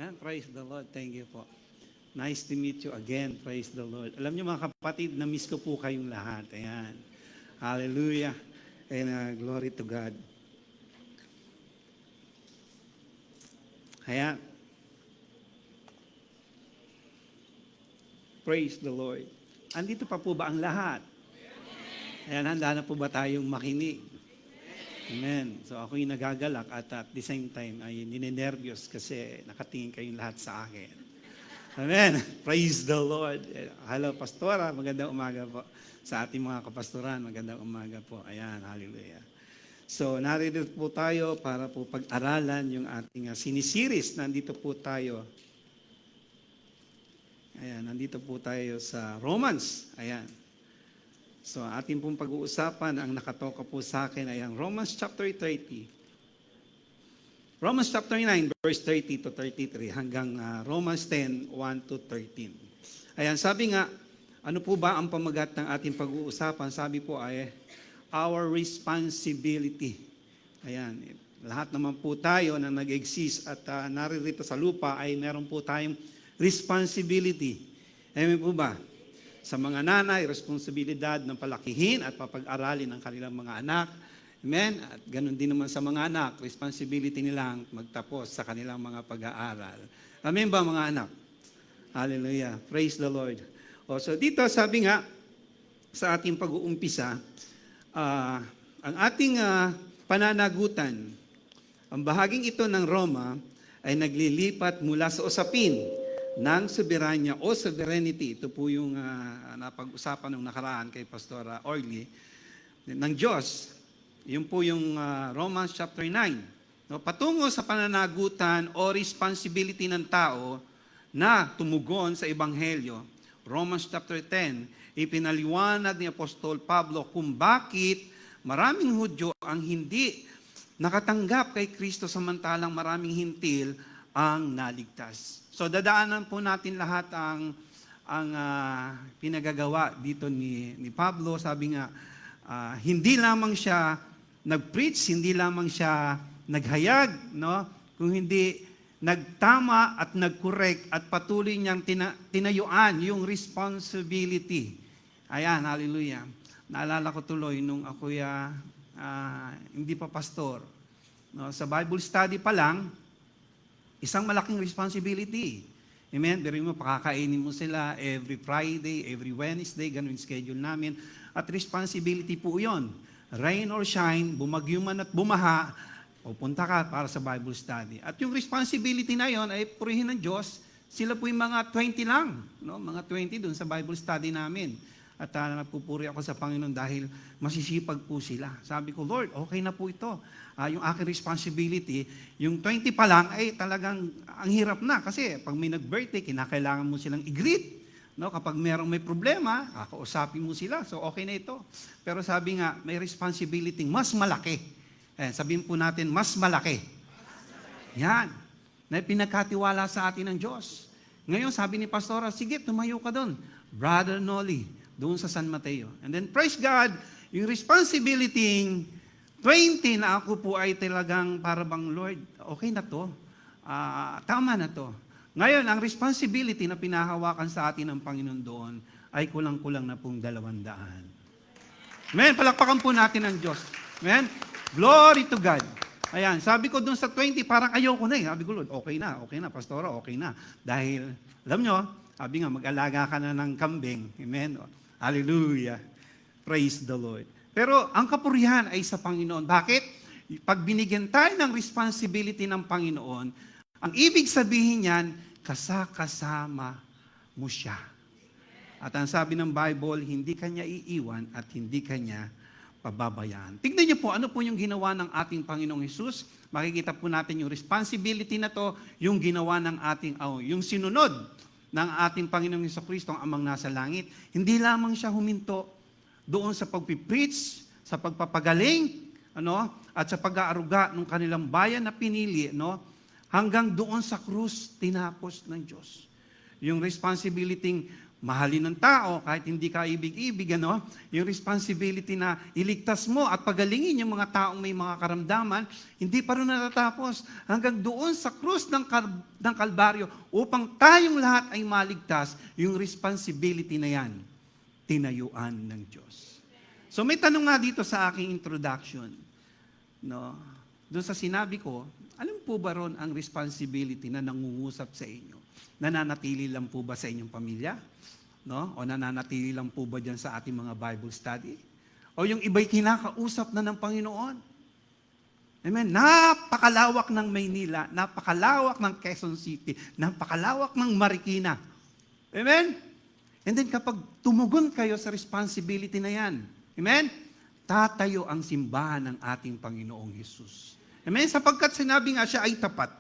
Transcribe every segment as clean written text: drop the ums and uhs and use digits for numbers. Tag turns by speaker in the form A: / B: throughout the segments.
A: Yan, praise the Lord. Thank you po. Nice to meet you again. Praise the Lord. Alam niyo mga kapatid, na-miss ko po kayong lahat. Ayan. Hallelujah. And glory to God. Ayan. Praise the Lord. Andito pa po ba ang lahat? Ayan, handa na po ba tayong makinig? Amen. So ako yung nagagalak at the same time ay ninenervyos kasi nakatingin kayong lahat sa akin. Amen. Praise the Lord. Hello, Pastora. Magandang umaga po. Sa ating mga kapastoran, magandang umaga po. Ayan, hallelujah. So narito po tayo para po pag-aralan yung ating sinisiris. Nandito po tayo. Ayan, nandito po tayo sa Romans. Ayan. So ating pong pag-uusapan, ang nakatoka po sa akin ay ang Romans chapter 30. Romans chapter 9, verse 30 to 33 hanggang Romans 10, 1 to 13. Ayan, sabi nga, ano po ba ang pamagat ng ating pag-uusapan? Sabi po ay, our responsibility. Ayan, lahat naman po tayo na nag-exist at naririto sa lupa ay meron po tayong responsibility. Amen po ba? Sa mga nanay, responsibilidad ng palakihin at papag-aralin ng kanilang mga anak. Amen? At ganun din naman sa mga anak, responsibility nilang magtapos sa kanilang mga pag-aaral. Amen ba mga anak? Hallelujah. Praise the Lord. So dito sabi nga, sa ating pag-uumpisa, ang ating pananagutan, ang bahaging ito ng Roma ay naglilipat mula sa usapin ng soberanya o sovereignty. Ito po yung napag-usapan ng nakaraan kay Pastora Orly ng Diyos. Yun po yung Romans chapter 9. No, patungo sa pananagutan o responsibility ng tao na tumugon sa Ebanghelyo. Romans chapter 10, ipinaliwanag ni Apostol Pablo kung bakit maraming Hudyo ang hindi nakatanggap kay Kristo samantalang maraming Hintil ang naligtas. So dadaanan po natin lahat ang pinagagawa dito ni Pablo. Sabi nga, hindi lamang siya nag-preach, hindi lamang siya naghayag, no? Kung hindi nagtama at nag-correct at patuloy niyang tinayuan yung responsibility. Ayan, hallelujah. Naalala ko tuloy nung ako'y hindi pa pastor. No? Sa Bible study pa lang, isang malaking responsibility. Amen? Pero mo, pakakainin mo sila every Friday, every Wednesday, ganun yung schedule namin. At responsibility po yun. Rain or shine, bumagyo man at bumaha, pupunta ka para sa Bible study. At yung responsibility na yon ay purihin ng Diyos. Sila po yung mga 20 lang. No? Mga 20 dun sa Bible study namin. At nagpupuri ako sa Panginoon dahil masisipag po sila. Sabi ko, Lord, okay na po ito. Yung aking responsibility, yung 20 pa lang ay talagang ang hirap na. Kasi pag may nag-birthday, kinakailangan mo silang i-greet. No? Kapag may problema, kakausapin mo sila. So okay na ito. Pero sabi nga, may responsibility mas malaki. Sabihin po natin, mas malaki. Yan. Na pinagkatiwala sa atin ng Diyos. Ngayon, sabi ni Pastora, sige, tumayo ka doon. Brother Nolly, doon sa San Mateo. And then, praise God, yung responsibility 20 na ako po ay talagang parang, Lord, okay na to. Tama na to. Ngayon, ang responsibility na pinahawakan sa atin ng Panginoon doon ay kulang-kulang na pong 200. Amen. Palakpakan po natin ang Diyos. Amen. Glory to God. Ayan, sabi ko doon sa 20, parang ayoko na eh. Sabi ko, Lord, okay na, Pastora, okay na. Dahil, alam nyo, sabi nga, mag-alaga ka na ng kambing. Amen. Hallelujah. Praise the Lord. Pero ang kapurihan ay sa Panginoon. Bakit? Pag binigyan tayo ng responsibility ng Panginoon, ang ibig sabihin niyan, kasama mo siya. At ang sabi ng Bible, hindi kanya iiwan at hindi kanya pababayaan. Tignan niyo po, ano po yung ginawa ng ating Panginoong Hesus? Makikita po natin yung responsibility na to, yung ginawa ng ating, yung sinunod ng ating Panginoong Hesukristo, ang amang nasa langit. Hindi lamang siya huminto doon sa pagpipreach, sa pagpapagaling, at sa pag-aaruga ng kanilang bayan na pinili, hanggang doon sa krus tinapos ng Diyos. Yung responsibility mahalin ng tao kahit hindi ka ibig-ibig, ano? Yung responsibility na iligtas mo at pagalingin yung mga taong may mga karamdaman, hindi pa rin natatapos hanggang doon sa krus ng Kalbaryo upang tayong lahat ay maligtas, yung responsibility na yan, tinayuan ng Diyos. So may tanong nga dito sa aking introduction, no? Doon sa sinabi ko, alam po ba ron ang responsibility na nangungusap sa inyo? Nananatili lang po ba sa inyong pamilya? No? O nananatili lang po ba dyan sa ating mga Bible study? O yung iba'y kinakausap na ng Panginoon? Amen? Napakalawak ng Maynila, napakalawak ng Quezon City, napakalawak ng Marikina. Amen? And then kapag tumugon kayo sa responsibility na yan, amen? Tatayo ang simbahan ng ating Panginoong Hesus. Amen? Sapagkat sinabi nga siya ay tapat.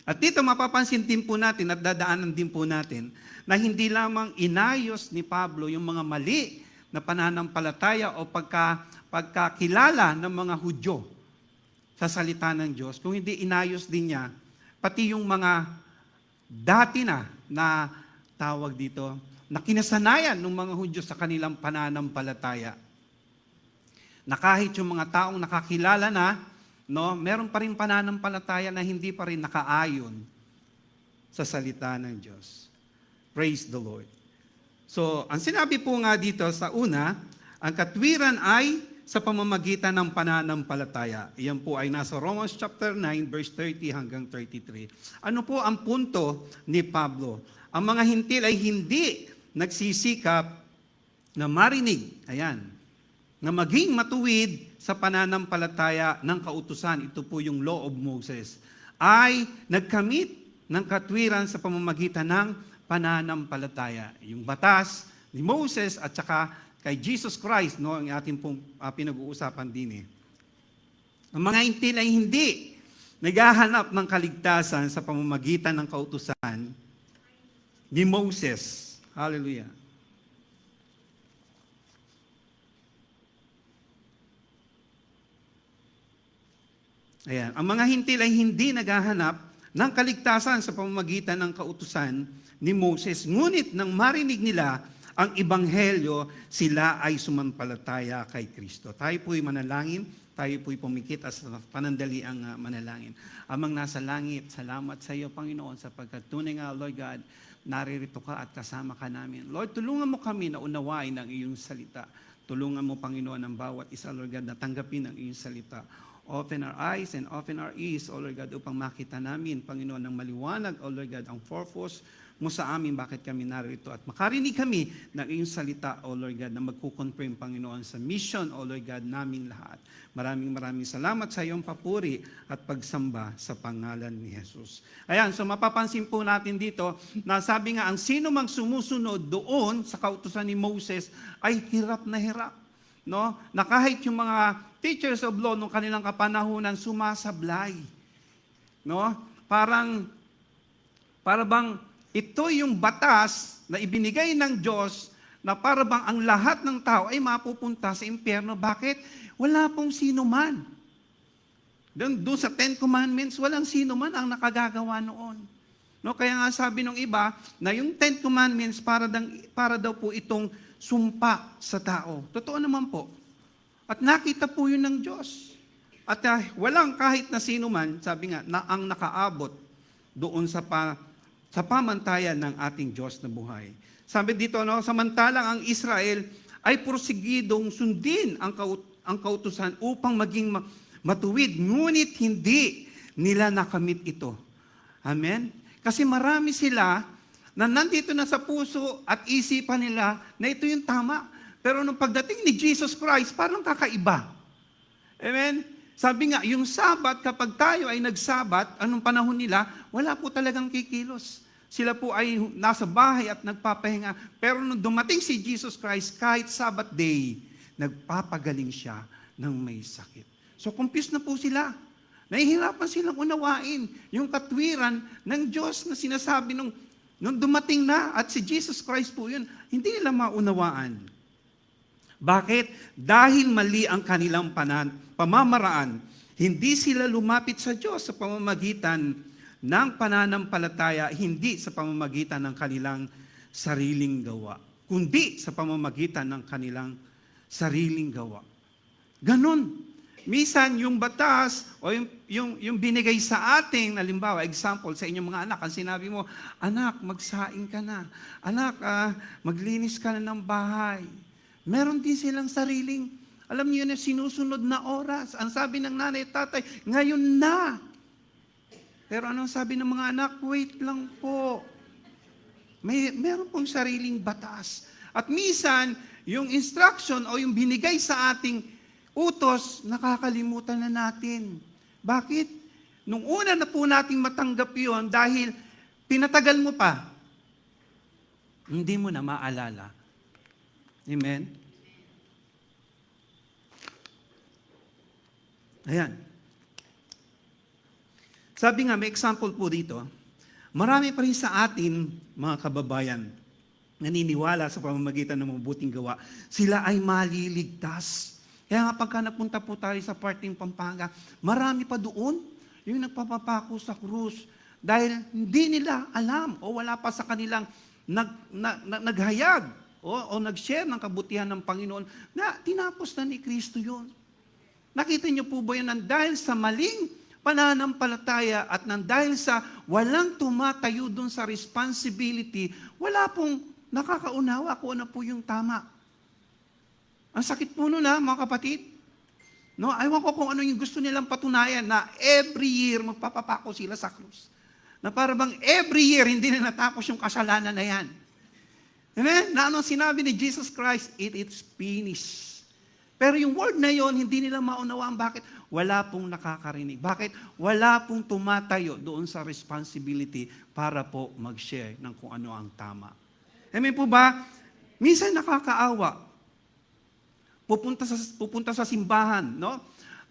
A: At dito mapapansin din po natin at dadaanan din po natin na hindi lamang inayos ni Pablo yung mga mali na pananampalataya o pagkakilala ng mga Hudyo sa salita ng Diyos, kung hindi inayos din niya pati yung mga dati na tawag dito, na kinasanayan ng mga Hudyo sa kanilang pananampalataya. Na kahit yung mga taong nakakilala na, no, meron pa rin pananampalataya na hindi pa rin nakaayon sa salita ng Diyos. Praise the Lord. So, ang sinabi po nga dito sa una, ang katwiran ay sa pamamagitan ng pananampalataya. Iyan po ay nasa Romans chapter 9, verse 30 hanggang 33. Ano po ang punto ni Pablo? Ang mga hintil ay hindi nagsisikap na marinig, ayan, na maging matuwid sa pananampalataya ng kautusan, ito po yung law of Moses, ay nagkamit ng katwiran sa pamamagitan ng pananampalataya. Yung batas ni Moses at saka kay Jesus Christ, no, ang ating pong pinag-uusapan din eh. Ang mga hintil ay hindi naghahanap ng kaligtasan sa pamamagitan ng kautusan ni Moses. Hallelujah. Ayan. Ang mga hintil ay hindi naghahanap ng kaligtasan sa pamamagitan ng kautusan ni Moses. Ngunit nang marinig nila ang ebanghelyo, sila ay sumampalataya kay Kristo. Tayo po'y manalangin, tayo po'y pumikit at panandali ang manalangin. Amang nasa langit, salamat sa iyo, Panginoon, sapagkat tunay nga, Lord God, naririto ka at kasama ka namin. Lord, tulungan mo kami na unawain ang iyong salita. Tulungan mo, Panginoon, ang bawat isa, Lord God, na tanggapin ang iyong salita. Open our eyes and open our ears, O Lord God, upang makita namin, Panginoon, ng maliwanag, O Lord God, ang purpose mo sa amin, bakit kami narito. At makarinig kami ng iyong salita, O Lord God, na magkukonfirm, Panginoon, sa mission, O Lord God, naming lahat. Maraming salamat sa iyong papuri at pagsamba sa pangalan ni Jesus. Ayan, so mapapansin po natin dito na sabi nga, ang sino mang sumusunod doon sa kautusan ni Moses ay hirap na hirap. No? Na kahit yung mga teachers of law nung kanilang kapanahunan sumasablay. No? Para bang ito yung batas na ibinigay ng Diyos na para bang ang lahat ng tao ay mapupunta sa impyerno. Bakit? Wala pong sino man. Doon sa Ten Commandments, walang sino man ang nakagagawa noon. No? Kaya nga sabi ng iba na yung Ten Commandments para daw po itong sumpa sa tao. Totoo naman po. At nakita po yun ng Diyos. At walang kahit na sino man, sabi nga, na ang nakaabot doon sa pamantayan ng ating Diyos na buhay. Sabi dito, no, samantalang ang Israel ay porsigidong sundin ang kautusan upang maging matuwid, ngunit hindi nila nakamit ito. Amen? Kasi marami sila na nandito na sa puso at isipan nila na ito yung tama. Pero nung pagdating ni Jesus Christ, parang kakaiba. Amen? Sabi nga, yung Sabat, kapag tayo ay nagsabat, anong panahon nila, wala po talagang kikilos. Sila po ay nasa bahay at nagpapahinga. Pero nung dumating si Jesus Christ, kahit Sabat day, nagpapagaling siya ng may sakit. So confused na po sila. Nahihirapan silang unawain yung katwiran ng Diyos na sinasabi nung dumating na at si Jesus Christ po yun, hindi nila maunawaan. Bakit? Dahil mali ang kanilang pamamaraan, hindi sila lumapit sa Diyos sa pamamagitan ng pananampalataya, hindi sa pamamagitan ng kanilang sariling gawa, kundi sa pamamagitan ng kanilang sariling gawa. Ganon. Minsan, yung batas o yung binigay sa ating, halimbawa, example, sa inyong mga anak, ang sinabi mo, anak, magsaing ka na. Anak, maglinis ka na ng bahay. Meron din silang sariling, alam niyo na, sinusunod na oras. Ang sabi ng nanay at tatay, ngayon na. Pero anong sabi ng mga anak? Wait lang po. Meron pong sariling batas. At minsan, yung instruction o yung binigay sa ating utos, nakakalimutan na natin. Bakit? Nung una na po nating matanggap yun, dahil pinatagal mo pa, hindi mo na maalala. Amen? Ayan. Sabi nga, may example po dito, marami pa rin sa atin, mga kababayan, naniniwala sa pamamagitan ng mabuting gawa, sila ay maliligtas. Kaya nga pagka napunta po tayo sa parting Pampanga, marami pa doon yung nagpapapako sa krus dahil hindi nila alam o wala pa sa kanilang naghayag o nag-share ng kabutihan ng Panginoon na tinapos na ni Kristo yun. Nakita niyo po ba yun? Dahil sa maling pananampalataya at dahil sa walang tumatayo doon sa responsibility, wala pong nakakaunawa kung ano po yung tama. Ang sakit po nun mga kapatid. No, ayaw ko kung ano yung gusto nilang patunayan na every year magpapapako sila sa krus. Na para bang every year hindi na natapos yung kasalanan na yan. Amen? Na ano sinabi ni Jesus Christ, it's finished. Pero yung word na yon hindi nila maunawaan. Bakit? Wala pong nakakarinig. Bakit? Wala pong tumatayo doon sa responsibility para po mag-share ng kung ano ang tama. Amen po ba? Minsan nakakaawa. Pupunta sa simbahan, no?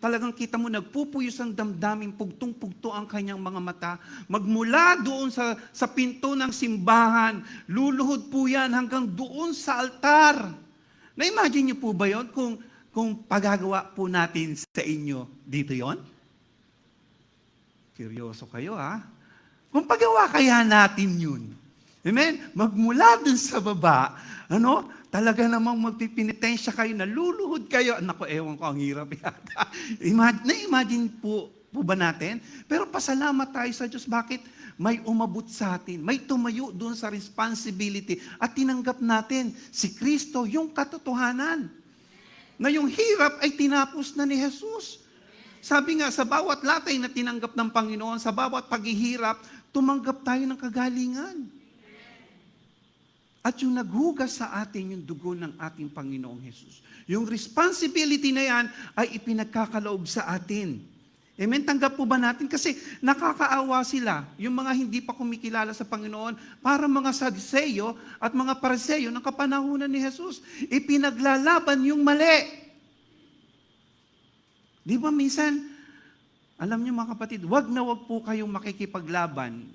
A: Talagang kita mo nagpupuyos ang damdamin, pugtong-pugto ang kanyang mga mata. Magmula doon sa pinto ng simbahan, luluhod po yan hanggang doon sa altar. Na-imagine niyo po ba yon kung pagagawa po natin sa inyo dito yon? Seryoso kayo Kung pagawa kaya natin yun. Amen? Magmula doon sa baba, talaga namang magpipinitensya kayo, naluluhod kayo. Naku, ewan ko, ang hirap yata. Na-imagine po ba natin? Pero pasalamat tayo sa Diyos. Bakit? May umabot sa atin. May tumayo doon sa responsibility. At tinanggap natin si Kristo, yung katotohanan. Na yung hirap ay tinapos na ni Jesus. Sabi nga, sa bawat latay na tinanggap ng Panginoon, sa bawat paghihirap, tumanggap tayo ng kagalingan. At yung naghugas sa atin yung dugo ng ating Panginoong Jesus. Yung responsibility na yan ay ipinagkakaloob sa atin. Amen? Tanggap po ba natin? Kasi nakakaawa sila, yung mga hindi pa kumikilala sa Panginoon, para mga Sadduceo at mga Pariseo ng kapanahunan ni Jesus. Ipinaglalaban yung mali. Di ba minsan, alam niyo mga kapatid, wag na wag po kayong makikipaglaban,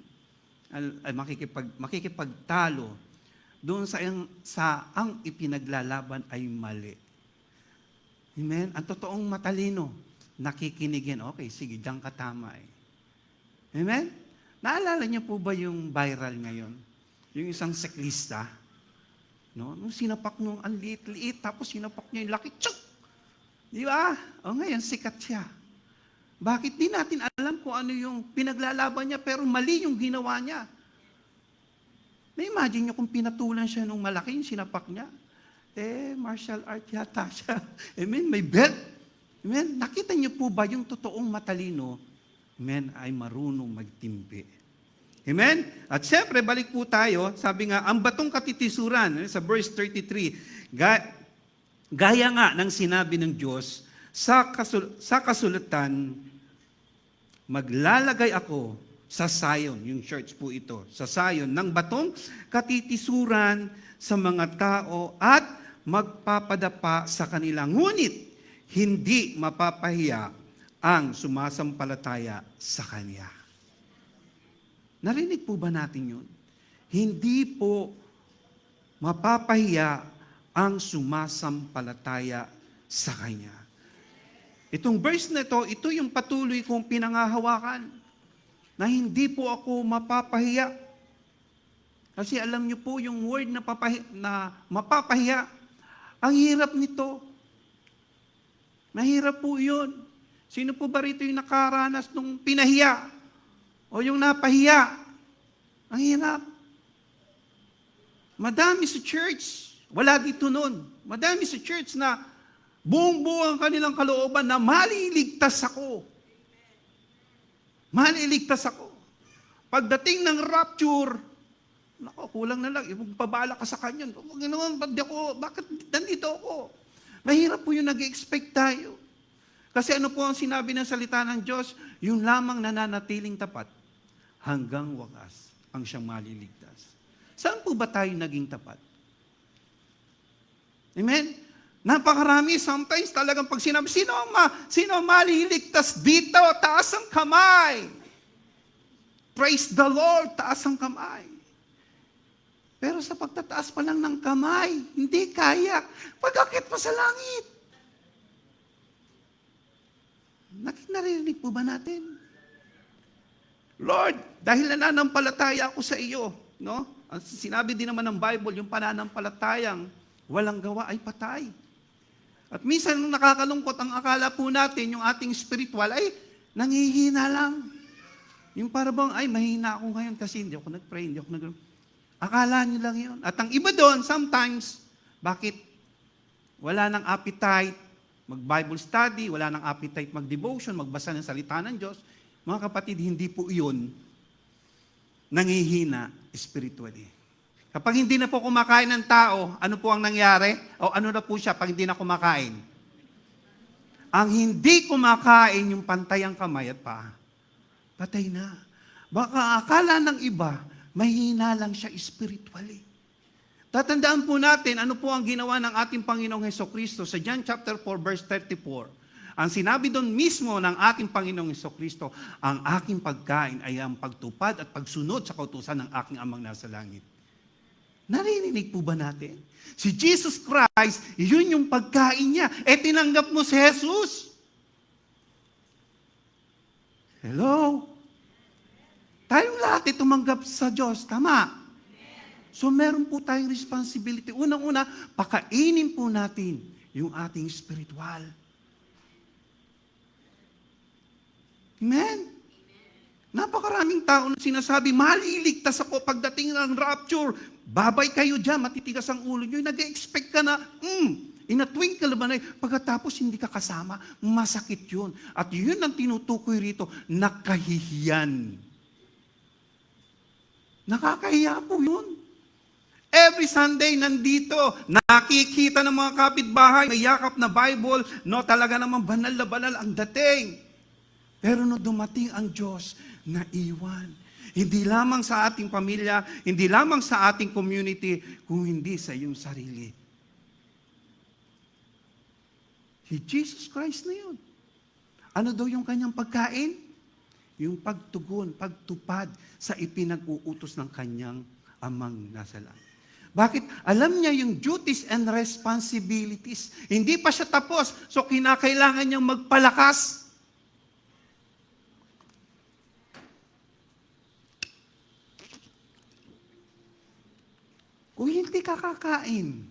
A: makikipagtalo, doon sa ang ipinaglalaban ay mali. Amen? Ang totoong matalino, nakikinigin. Okay, sige, diyan ka tama Amen? Naalala niyo po ba yung viral ngayon? Yung isang siklista, no? Nung sinapak nung ang liit-liit, tapos sinapak niya yung laki, tsuk! Di ba? O ngayon, sikat siya. Bakit? Di natin alam kung ano yung pinaglalaban niya, pero mali yung ginawa niya. Na-imagine nyo kung pinatulan siya nung malaki, yung sinapak niya. Martial art yata siya. Amen? May belt. Amen? Nakita niyo po ba yung totoong matalino? Amen? Ay marunong magtimpi. Amen? At siyempre, balik po tayo. Sabi nga, ang batong katitisuran, sa verse 33, gaya nga ng sinabi ng Diyos, sa kasulatan, maglalagay ako sa Zion, yung church po ito, sa Zion, ng batong katitisuran sa mga tao at magpapadapa sa kanila. Ngunit, hindi mapapahiya ang sumasampalataya sa Kanya. Narinig po ba natin yun? Hindi po mapapahiya ang sumasampalataya sa Kanya. Itong verse na ito yung patuloy kong pinangahawakan. na hindi po ako mapapahiya. Kasi alam niyo po yung word na mapapahiya, ang hirap nito. Mahirap po yun. Sino po ba rito yung nakaranas nung pinahiya? O yung napahiya? Ang hirap. Madami sa church, wala dito nun. Madami sa church na buong-buo ang kanilang kalooban na maliligtas ako. Maliligtas ako. Pagdating ng rapture, nako, kulang na lang. Ipagpabala ka sa kanya. Ganoon, bakit nandito ako? Mahirap po yung nag-expect tayo. Kasi ano po ang sinabi ng salita ng Diyos? Yung lamang nananatiling tapat hanggang wakas ang siyang maliligtas. Saan po ba tayo naging tapat? Amen? Napakarami, sometimes talagang pag sinabi, sino ang maliligtas dito? Taas ang kamay. Praise the Lord, taas ang kamay. Pero sa pagtataas pa lang ng kamay, hindi kaya. Pag-akit pa sa langit. Narinig po ba natin? Lord, dahil nananampalataya ako sa iyo, no? Sinabi din naman ng Bible, yung pananampalatayang walang gawa ay patay. At minsan nung nakakalungkot, ang akala po natin, yung ating spiritual, ay nangihina lang. Yung parang, ay mahina ako ngayon kasi hindi ako nag-pray, hindi ako Akala nyo lang yun. At ang iba doon, sometimes, bakit wala nang appetite mag-Bible study, wala nang appetite mag-devotion, magbasa ng salita ng Diyos, mga kapatid, hindi po iyon nangihina spiritually. Kapag hindi na po kumakain ng tao, ano po ang nangyari? O ano na po siya pag hindi na kumakain? Ang hindi kumakain, yung pantay ang kamay at paa, patay na. Baka akala ng iba, mahina lang siya spiritually. Tatandaan po natin, ano po ang ginawa ng ating Panginoong Hesukristo sa John chapter 4, verse 34. Ang sinabi doon mismo ng ating Panginoong Hesukristo, ang aking pagkain ay ang pagtupad at pagsunod sa kautusan ng aking amang nasa langit. Narinig po ba natin? Si Jesus Christ, yun yung pagkain niya. Tinanggap mo si Jesus. Hello? Tayong lahat tumanggap sa Diyos, tama? So meron po tayong responsibility. Unang-una, pakainin po natin yung ating spiritual. Amen? Napakaraming tao na sinasabi, maliligtas ako pagdating ng rapture. Babay kayo dyan, matitigas ang ulo nyo. Nag-expect ka na, in a twinkle ba na, pagkatapos hindi ka kasama, masakit yun. At yun ang tinutukoy rito, nakahihiyan. Nakakahiya po yun. Every Sunday nandito, nakikita ng mga kapitbahay, may yakap na Bible, no, talaga naman banal na banal ang dating. Pero no dumating ang Diyos, naiwan. Hindi lamang sa ating pamilya, hindi lamang sa ating community, kung hindi sa iyong sarili. Si Jesus Christ na yun. Ano daw yung kanyang pagkain? Yung pagtugon, pagtupad sa ipinag-uutos ng kanyang amang nasa langit. Bakit? Alam niya yung duties and responsibilities. Hindi pa siya tapos, so kinakailangan niyang magpalakas. Kung hindi ka kakain,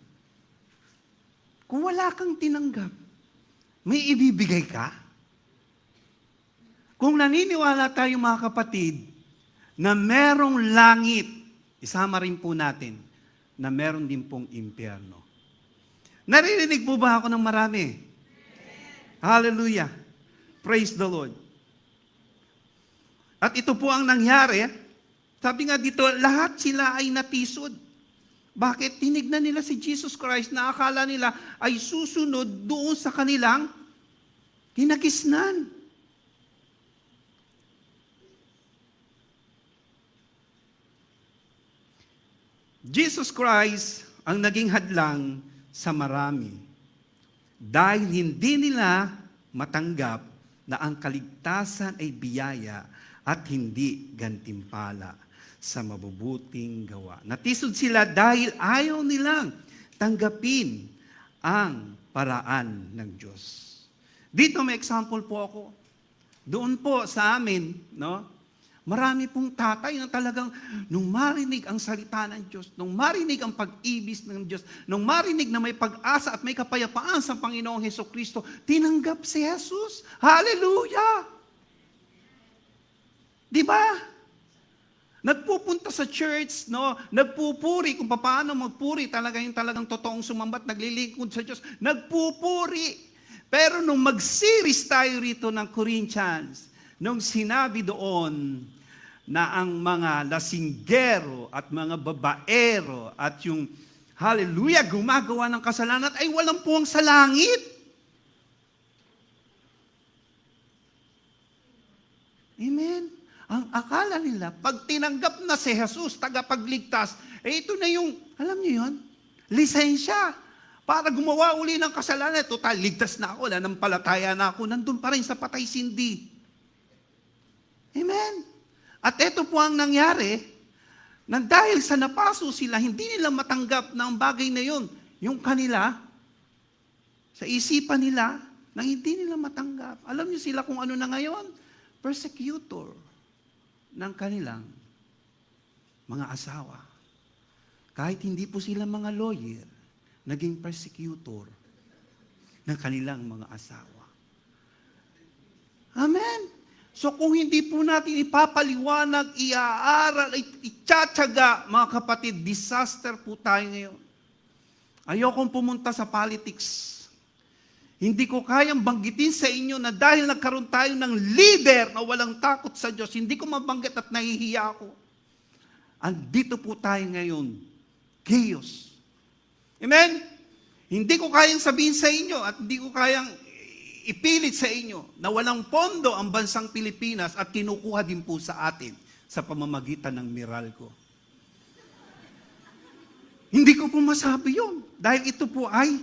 A: kung wala kang tinanggap, may ibibigay ka? Kung naniniwala tayo mga kapatid, na merong langit, isama rin po natin, na meron din pong impyerno. Naririnig po ba ako ng marami? Hallelujah. Praise the Lord. At ito po ang nangyari. Sabi nga dito, lahat sila ay natisod. Bakit? Tinignan nila si Jesus Christ na akala nila ay susunod doon sa kanilang kinagisnan. Jesus Christ ang naging hadlang sa marami dahil hindi nila matanggap na ang kaligtasan ay biyaya at hindi gantimpala sa mabubuting gawa. Natisod sila dahil ayaw nilang tanggapin ang paraan ng Diyos. Dito may example po ako. Doon po sa amin, no? Marami pong tatay na talagang nung marinig ang salita ng Diyos, nung marinig ang pag-ibig ng Diyos, nung marinig na may pag-asa at may kapayapaan sa Panginoong Hesukristo, tinanggap si Jesus. Hallelujah! Di ba? Nagpupunta sa church, no? Nagpupuri kung paano magpuri, yung talagang totoong sumambat, naglilingkod sa Diyos, nagpupuri. Pero nung mag-series tayo rito ng Corinthians, nung sinabi doon na ang mga lasinggero at mga babaero at yung hallelujah, gumagawa ng kasalanan ay walang puwang sa langit. Amen. Ang akala nila, pag tinanggap na si Jesus, tagapagligtas, ito na yung, alam niyo yun, lisensya. Para gumawa uli ng kasalanan, total, ligtas na ako, nanampalataya na ako, nandun pa rin sa patay sindi. Amen. At ito po ang nangyari, na dahil sa napaso sila, hindi nila matanggap na ang bagay na yun, yung kanila, sa isipan nila, na hindi nila matanggap. Alam niyo sila kung ano na ngayon? Persecutor ng kanilang mga asawa. Kahit hindi po sila mga lawyer, naging persecutor ng kanilang mga asawa. Amen. So kung hindi po natin ipapaliwanag, iaaral, itiyatsaga, mga kapatid, disaster po tayo ngayon. Ayokong pumunta sa politics. Hindi ko kayang banggitin sa inyo na dahil nagkaroon tayo ng leader na walang takot sa Diyos, hindi ko mabanggit at nahihiya ako. Andito po tayo ngayon. Chaos. Amen? Hindi ko kayang sabihin sa inyo at hindi ko kayang ipilit sa inyo na walang pondo ang bansang Pilipinas at kinukuha din po sa atin sa pamamagitan ng Meralco. Hindi ko po masabi yun. Dahil ito po ay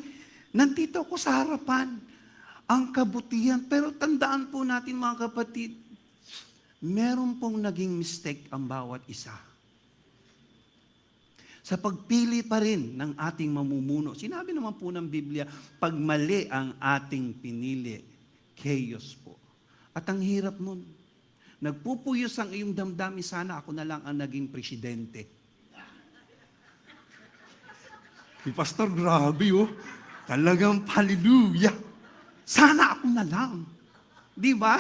A: nandito ako sa harapan, ang kabutihan. Pero tandaan po natin mga kapatid, meron pong naging mistake ang bawat isa. Sa pagpili pa rin ng ating mamumuno. Sinabi naman po ng Biblia, pag mali ang ating pinili, chaos po. At ang hirap nun. Nagpupuyos ang iyong damdamin, sana ako na lang ang naging presidente. Si Pastor, grabe oh. Talagang hallelujah. Sana ako na lang. Di ba?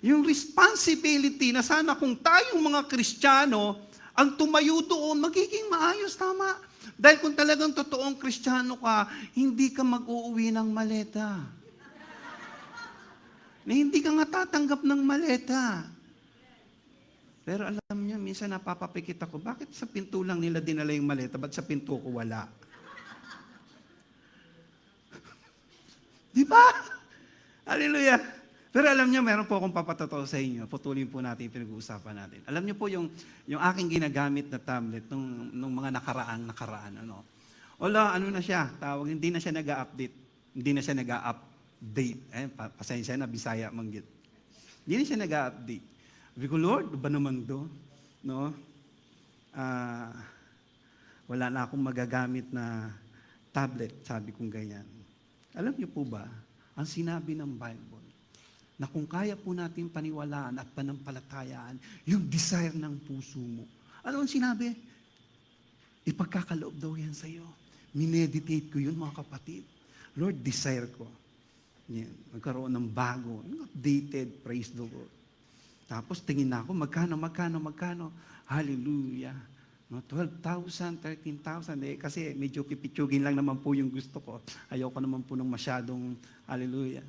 A: Yung responsibility na sana kung tayong mga Kristiyano, ang tumayo doon, magiging maayos, tama. Dahil kung talagang totoong Kristiyano ka, hindi ka mag-uuwi ng maleta. Na hindi ka nga tatanggap ng maleta. Pero alam niyo, minsan napapapikit ako, bakit sa pinto lang nila dinala yung maleta, ba't sa pinto ko wala? Di ba? Hallelujah. Pero alam niyo, meron po akong papatotoo sa inyo. Putulin po natin, pinag-uusapan natin. Alam niyo po yung aking ginagamit na tablet nung mga nakaraan. Ano. Wala, ano na siya, tawag, hindi na siya nag-update. Hindi na siya nag-update. Pasensya na, Bisaya manggit. Hindi na siya nag-update. Sabi ko, Lord, ba naman do? No? Wala na akong magagamit na tablet, sabi kong ganyan. Alam niyo po ba, ang sinabi ng Bible, na kung kaya po natin paniwalaan at panampalatayaan, yung desire ng puso mo. Ano ang sinabi? Ipagkakaloob daw yan sa'yo. Mineditate ko yun, mga kapatid. Lord, desire ko. Yan. Magkaroon ng bago, updated, praise the Lord. Tapos tingin na ako, magkano? Hallelujah. No, 12,000, 13,000. Kasi medyo pipitsugin lang naman po yung gusto ko. Ayoko naman po ng masyadong, hallelujah.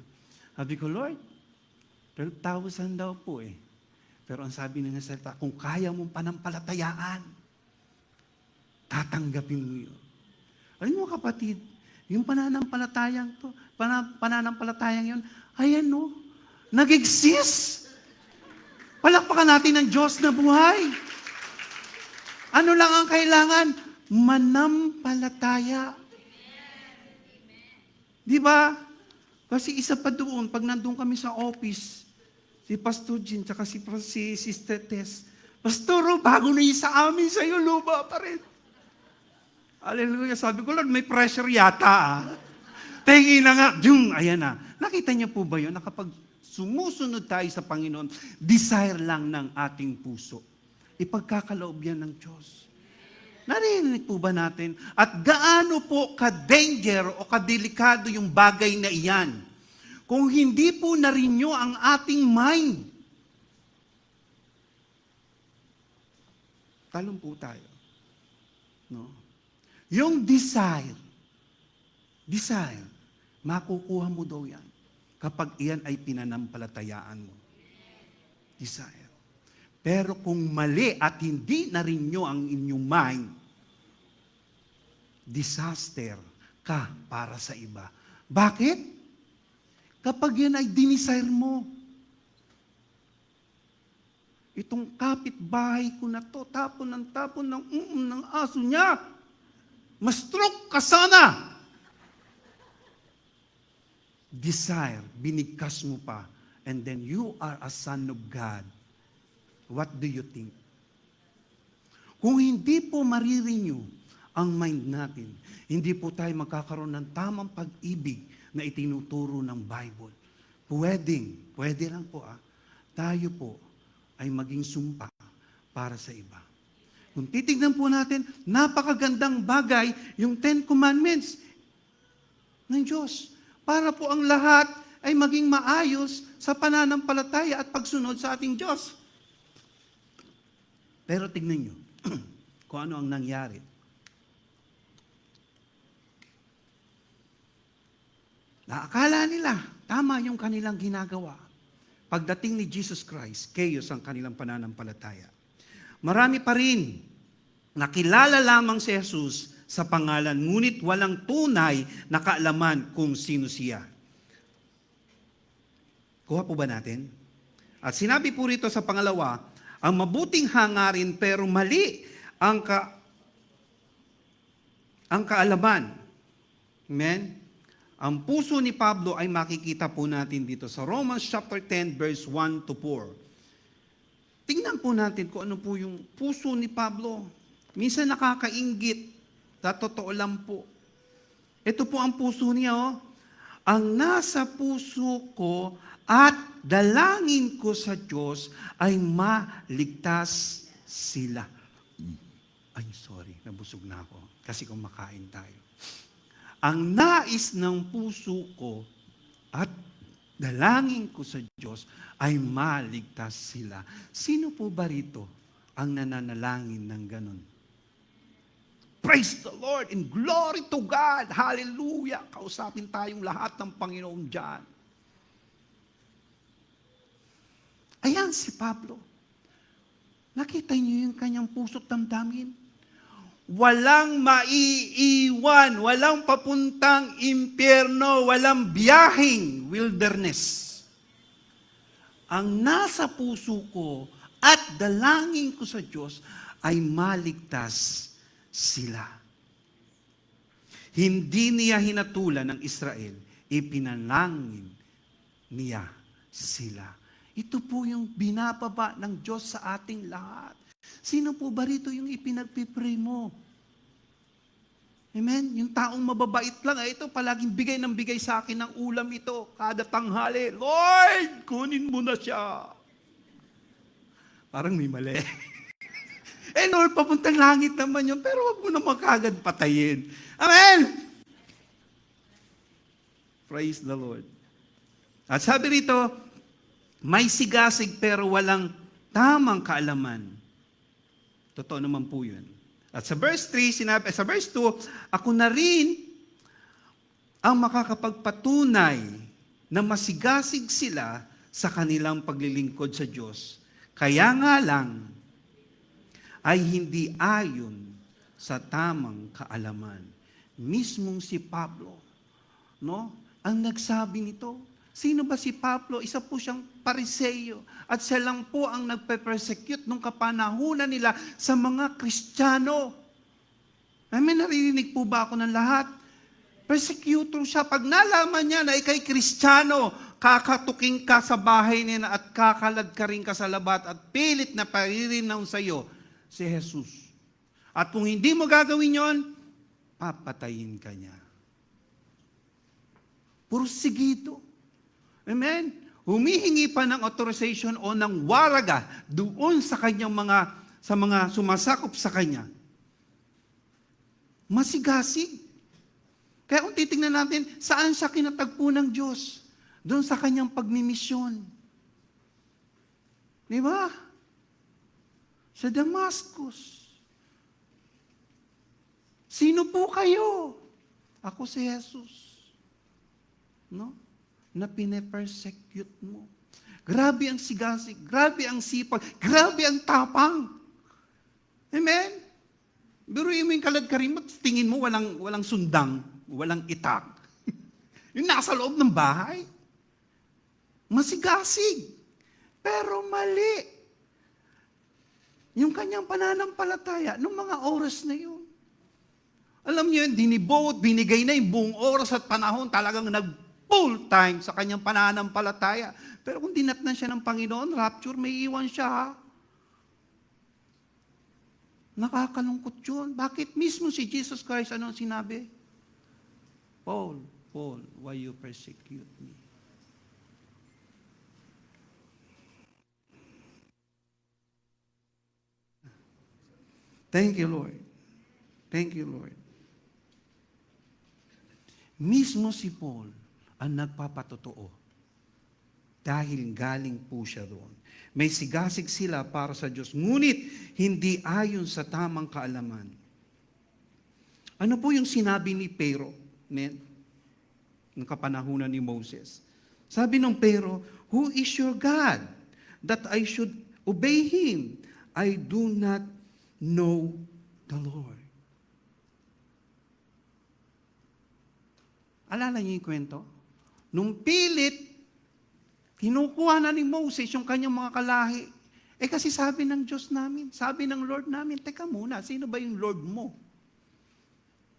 A: Sabi ko, Lord, 12,000 daw po eh. Pero ang sabi ng salita, kung kaya mong panampalatayaan, tatanggapin mo yun. Alam mo kapatid, yung pananampalatayang to, pananampalatayang yun, ayan no, nag-exist. Palakpakan natin ng Diyos na buhay. Ano lang ang kailangan? Manampalataya. Di ba? Kasi isa pa doon, pag nandun kami sa office, si Pastor Jean, tsaka si Sister Tess, Pastor, bago na yung sa amin, sa'yo lupa pa rin. Hallelujah. Sabi ko, Lord, may pressure yata. Tingin na nga, ayan na. Nakita niyo po ba yun? sumusunod tayo sa Panginoon, desire lang ng ating puso. Ipagkakaloob yan ng Diyos. Narinig po ba natin? At gaano po ka-danger o kadelikado yung bagay na iyan? Kung hindi po na-renew ang ating mind. Talon po tayo. No? Yung desire, makukuha mo daw yan kapag iyan ay pinanampalatayaan mo. Desire. Pero kung mali at hindi na-renew ang inyong mind, disaster ka para sa iba. Bakit? Kapag yan ay dinisire mo. Itong kapitbahay ko na to, tapon ng aso niya. Ma-stroke ka sana. Desire, binigkas mo pa, and then you are a son of God. What do you think? Kung hindi po marirenew ang mind natin, hindi po tayo magkakaroon ng tamang pag-ibig na itinuturo ng Bible. Pwede lang po tayo po ay maging sumpa para sa iba. Kung titignan po natin, napakagandang bagay yung 10 Commandments ng Diyos. Para po ang lahat ay maging maayos sa pananampalataya at pagsunod sa ating Diyos. Pero tignan nyo kung ano ang nangyari. Naakala nila, tama yung kanilang ginagawa. Pagdating ni Jesus Christ, chaos ang kanilang pananampalataya. Marami pa rin nakilala lamang si Jesus sa pangalan, ngunit walang tunay na kaalaman kung sino siya. Kuha po ba natin? At sinabi po rito sa pangalawa, ang mabuting hangarin pero mali ang kaalaman. Amen? Ang puso ni Pablo ay makikita po natin dito sa Romans chapter 10 verse 1 to 4. Tingnan po natin kung ano po yung puso ni Pablo. Minsan nakakainggit, sa totoo lang po. Ito po ang puso niya, Ang nasa puso ko at dalangin ko sa Diyos ay maligtas sila. Ay, sorry, nabusog na ako kasi kumakain tayo. Ang nais ng puso ko at dalangin ko sa Diyos ay maligtas sila. Sino po ba rito ang nananalangin ng ganun? Praise the Lord and glory to God. Hallelujah. Kausapin tayong lahat ng Panginoon dyan. Ayan si Pablo. Nakita niyo yung kanyang puso't damdamin? Walang maiiwan, walang papuntang impyerno, walang biyahing wilderness. Ang nasa puso ko at dalangin ko sa Diyos ay maligtas sila. Hindi niya hinatulan ng Israel, ipinalangin niya sila. Ito po yung binababa ng Diyos sa ating lahat. Sino po ba rito yung ipinagpipray mo? Amen? Yung taong mababait lang, ito palaging bigay ng bigay sa akin ng ulam ito, kada tanghali. Lord, kunin mo na siya. Parang may mali. Lord, papuntang langit naman yun, pero wag mo naman kagad patayin. Amen! Praise the Lord. At sabi rito, may sigasig pero walang tamang kaalaman. Totoo naman po yun. At sa verse 3, sa verse 2, ako na rin ang makakapagpatunay na masigasig sila sa kanilang paglilingkod sa Diyos. Kaya nga lang, ay hindi ayon sa tamang kaalaman. Mismong si Pablo, no? Ang nagsabi nito. Sino ba si Pablo? Isa po siyang Pariseo. At siya lang po ang nagpe-persecute nung kapanahunan nila sa mga Kristiyano. May naririnig po ba ako ng lahat? Persecutor siya. Pag nalaman niya na ikay Kristiyano, kakatuking ka sa bahay niya at kakalad ka rin ka sa labat at pilit na paririnaw sa iyo si Jesus. At kung hindi mo gagawin yon, papatayin ka niya. Pursigido. Amen? humihingi pa ng authorization o ng waraga doon sa kanyang mga sumasakop sa kanya. Masigasig. Kaya kung titingnan natin, saan siya kinatagpo ng Diyos? Doon sa kanyang pagmimisyon. Di ba? Sa Damascus. Sino po kayo? Ako si Jesus. No? Na pine-persecute mo. Grabe ang sigasig, grabe ang sipag, grabe ang tapang. Amen? Biruin mo yung kalad-karin mo, tingin mo walang sundang, walang itak. Yung nasa loob ng bahay. Masigasig. Pero mali. Yung kanyang pananampalataya, nung mga oras na yun. Alam niyo yun, dinibote, binigay na yung buong oras at panahon, talagang nag-full time sa kanyang pananampalataya. Pero kung dinatnan siya ng Panginoon, rapture, may iwan siya ha. Nakakalungkot yun. Bakit mismo si Jesus Christ, ano sinabi? Paul, why you persecute me? Thank you, Lord. Thank you, Lord. Mismo si Paul ang nagpapatotoo dahil galing po siya doon. May sigasig sila para sa Diyos, ngunit hindi ayon sa tamang kaalaman. Ano po yung sinabi ni Pero, ng kapanahunan ni Moses? Sabi ng Pero, who is your God that I should obey Him? I do not know the Lord. Alala niyo yung kwento? Nung pilit, kinukuha na ni Moses yung kanyang mga kalahi. Kasi sabi ng Diyos namin, sabi ng Lord namin, teka muna, sino ba yung Lord mo?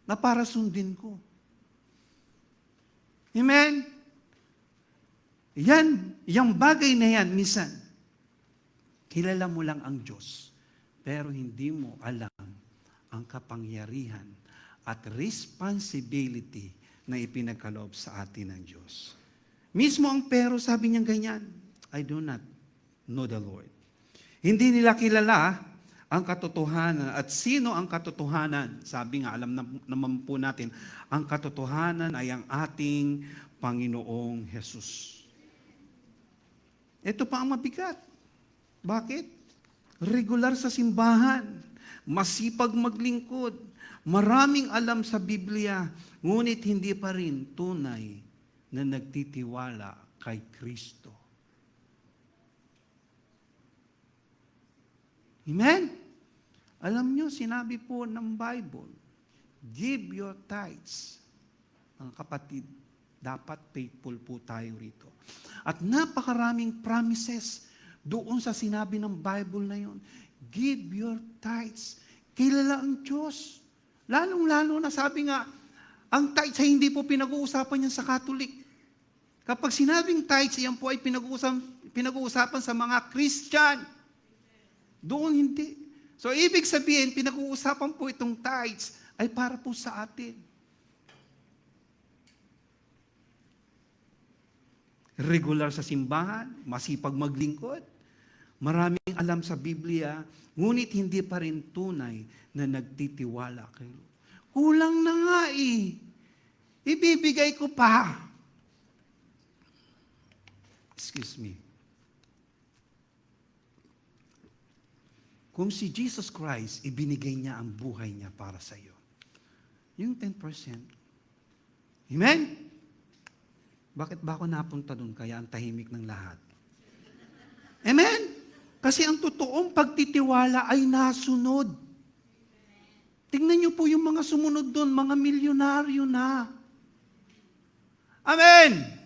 A: Na para sundin ko. Amen? Yung bagay na yan, minsan, kilala mo lang ang Diyos, pero hindi mo alam ang kapangyarihan at responsibility na ipinagkaloob sa atin ng Diyos. Mismo ang Pero, sabi niya ganyan, I do not know the Lord. Hindi nila kilala ang katotohanan. At sino ang katotohanan? Sabi nga, alam naman po natin, ang katotohanan ay ang ating Panginoong Jesus. Ito pa ang mabigat. Bakit? Regular sa simbahan, masipag maglingkod, maraming alam sa Biblia, ngunit hindi pa rin tunay na nagtitiwala kay Kristo. Amen? Alam nyo, sinabi po ng Bible, give your tithes. Ang kapatid, dapat faithful po tayo rito. At napakaraming promises doon sa sinabi ng Bible na yun. Give your tithes. Kilala ang Diyos. Lalong-lalo na sabi nga, ang tithes ay hindi po pinag-uusapan yan sa Catholic. Kapag sinabing tithes, yan po ay pinag-uusapan sa mga Christian. Doon hindi. So, ibig sabihin, pinag-uusapan po itong tithes ay para po sa atin. Regular sa simbahan, masipag maglingkod, maraming alam sa Biblia, ngunit hindi pa rin tunay na nagtitiwala kay Lord. Kulang na nga eh. Ibibigay ko pa. Excuse me. Kung si Jesus Christ, ibinigay niya ang buhay niya para sa iyo. Yung 10%. Amen? Bakit ba ako napunta doon kaya ang tahimik ng lahat? Amen? Kasi ang totoong pagtitiwala ay nasunod. Tingnan niyo po yung mga sumunod doon, mga milyonaryo na. Amen!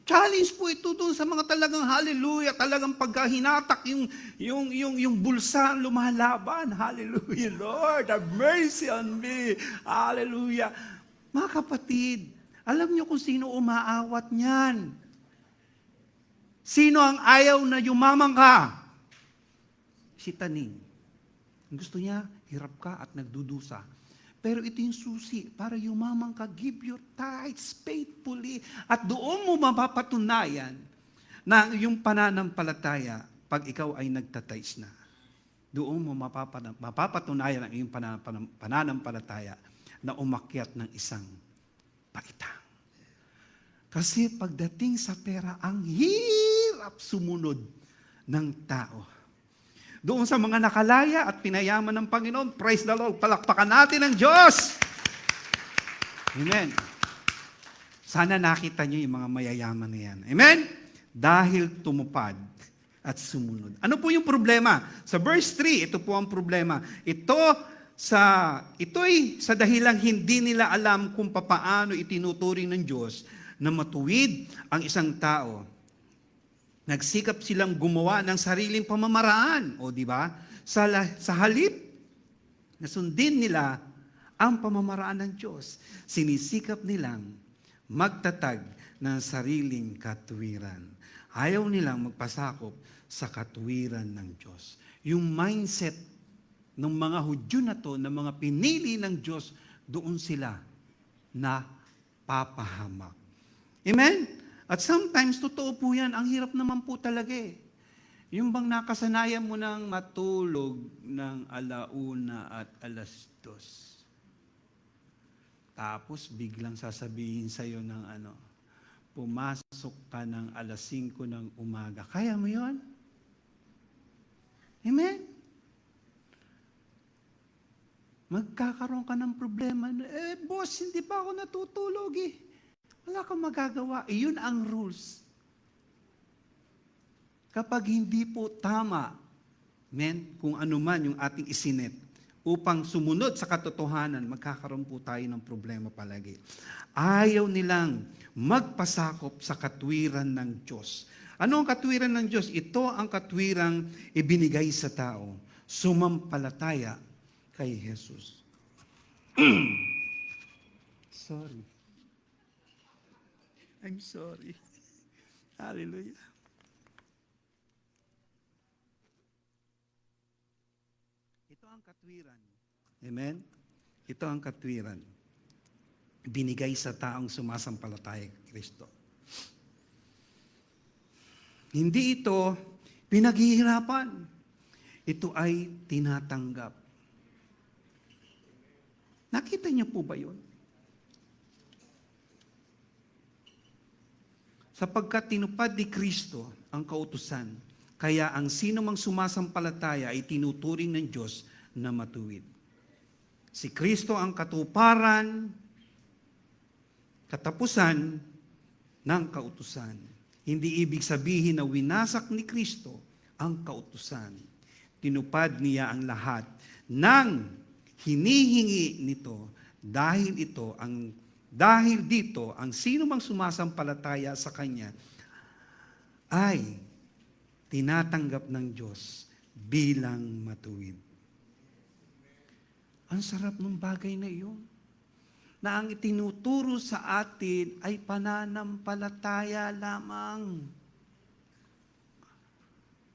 A: Challenge po ito doon sa mga talagang hallelujah, talagang pagkahinatak yung bulsa lumalaban. Hallelujah, Lord, have mercy on me. Hallelujah. Mga kapatid, alam niyo kung sino umaawat niyan? Sino ang ayaw na yumaman ka? Si Taning. Gusto niya, hirap ka at nagdudusa. Pero ito yung susi, para yumaman ka, give your tithes faithfully. At doon mo mapapatunayan na yung pananampalataya, pag ikaw ay nagtatais na, doon mo mapapatunayan ang iyong pananampalataya na umakyat ng isang paitang. Kasi pagdating sa pera, ang hirap sumunod ng tao. Doon sa mga nakalaya at pinayaman ng Panginoon, praise the Lord, palakpakan natin ang Diyos! Amen. Sana nakita niyo yung mga mayayaman na yan. Amen? Dahil tumupad at sumunod. Ano po yung problema? Sa verse 3, ito po ang problema. Ito'y sa dahilang hindi nila alam kung papaano itinuturing ng Diyos na matuwid ang isang tao. Nagsikap silang gumawa ng sariling pamamaraan. O di ba? Sa halip na sundin nila ang pamamaraan ng Diyos, sinisikap nilang magtatag ng sariling katuwiran. Ayaw nilang magpasakop sa katuwiran ng Diyos. Yung mindset ng mga Hudyo na to, ng mga pinili ng Diyos, doon sila na papahamak. Amen? At sometimes, totoo po yan, ang hirap naman po talaga eh. Yung bang nakasanayan mo ng matulog ng 1:00 at 2:00. Tapos biglang sasabihin sa'yo ng pumasok ka ng 5:00 ng umaga. Kaya mo yon? Amen? Magkakaroon ka ng problema. Boss, hindi pa ako natutulog eh. Wala kang magagawa. Yun ang rules. Kapag hindi po tama, kung ano man yung ating isinet, upang sumunod sa katotohanan, magkakaroon po tayo ng problema palagi. Ayaw nilang magpasakop sa katwiran ng Diyos. Ano ang katwiran ng Diyos? Ito ang katwirang ibinigay sa tao. Sumampalataya kay Jesus. Sorry. I'm sorry. Hallelujah. Ito ang katwiran. Amen? Ito ang katwiran. Binigay sa taong sumasampalataya kay Kristo. Hindi ito pinaghihirapan. Ito ay tinatanggap. Nakita niyo po ba yun? Sapagkat tinupad ni Kristo ang kautusan, kaya ang sino mang sumasampalataya ay tinuturing ng Diyos na matuwid. Si Kristo ang katuparan, katapusan ng kautusan. Hindi ibig sabihin na winasak ni Kristo ang kautusan. Tinupad niya ang lahat ng hinihingi nito dahil dito ang sino mang sumasampalataya sa Kanya ay tinatanggap ng Diyos bilang matuwid. Ang sarap ng bagay na iyon. Na ang itinuturo sa atin ay pananampalataya lamang.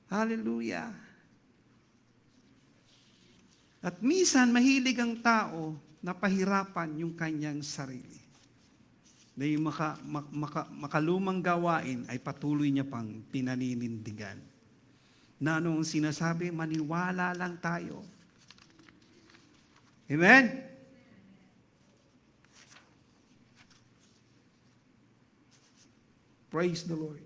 A: Hallelujah. At minsan mahilig ang tao na pahirapan yung kanyang sarili. Na yung makalumang gawain ay patuloy niya pang pinaninindigan. Na anong sinasabi, maniwala lang tayo. Amen? Praise the Lord.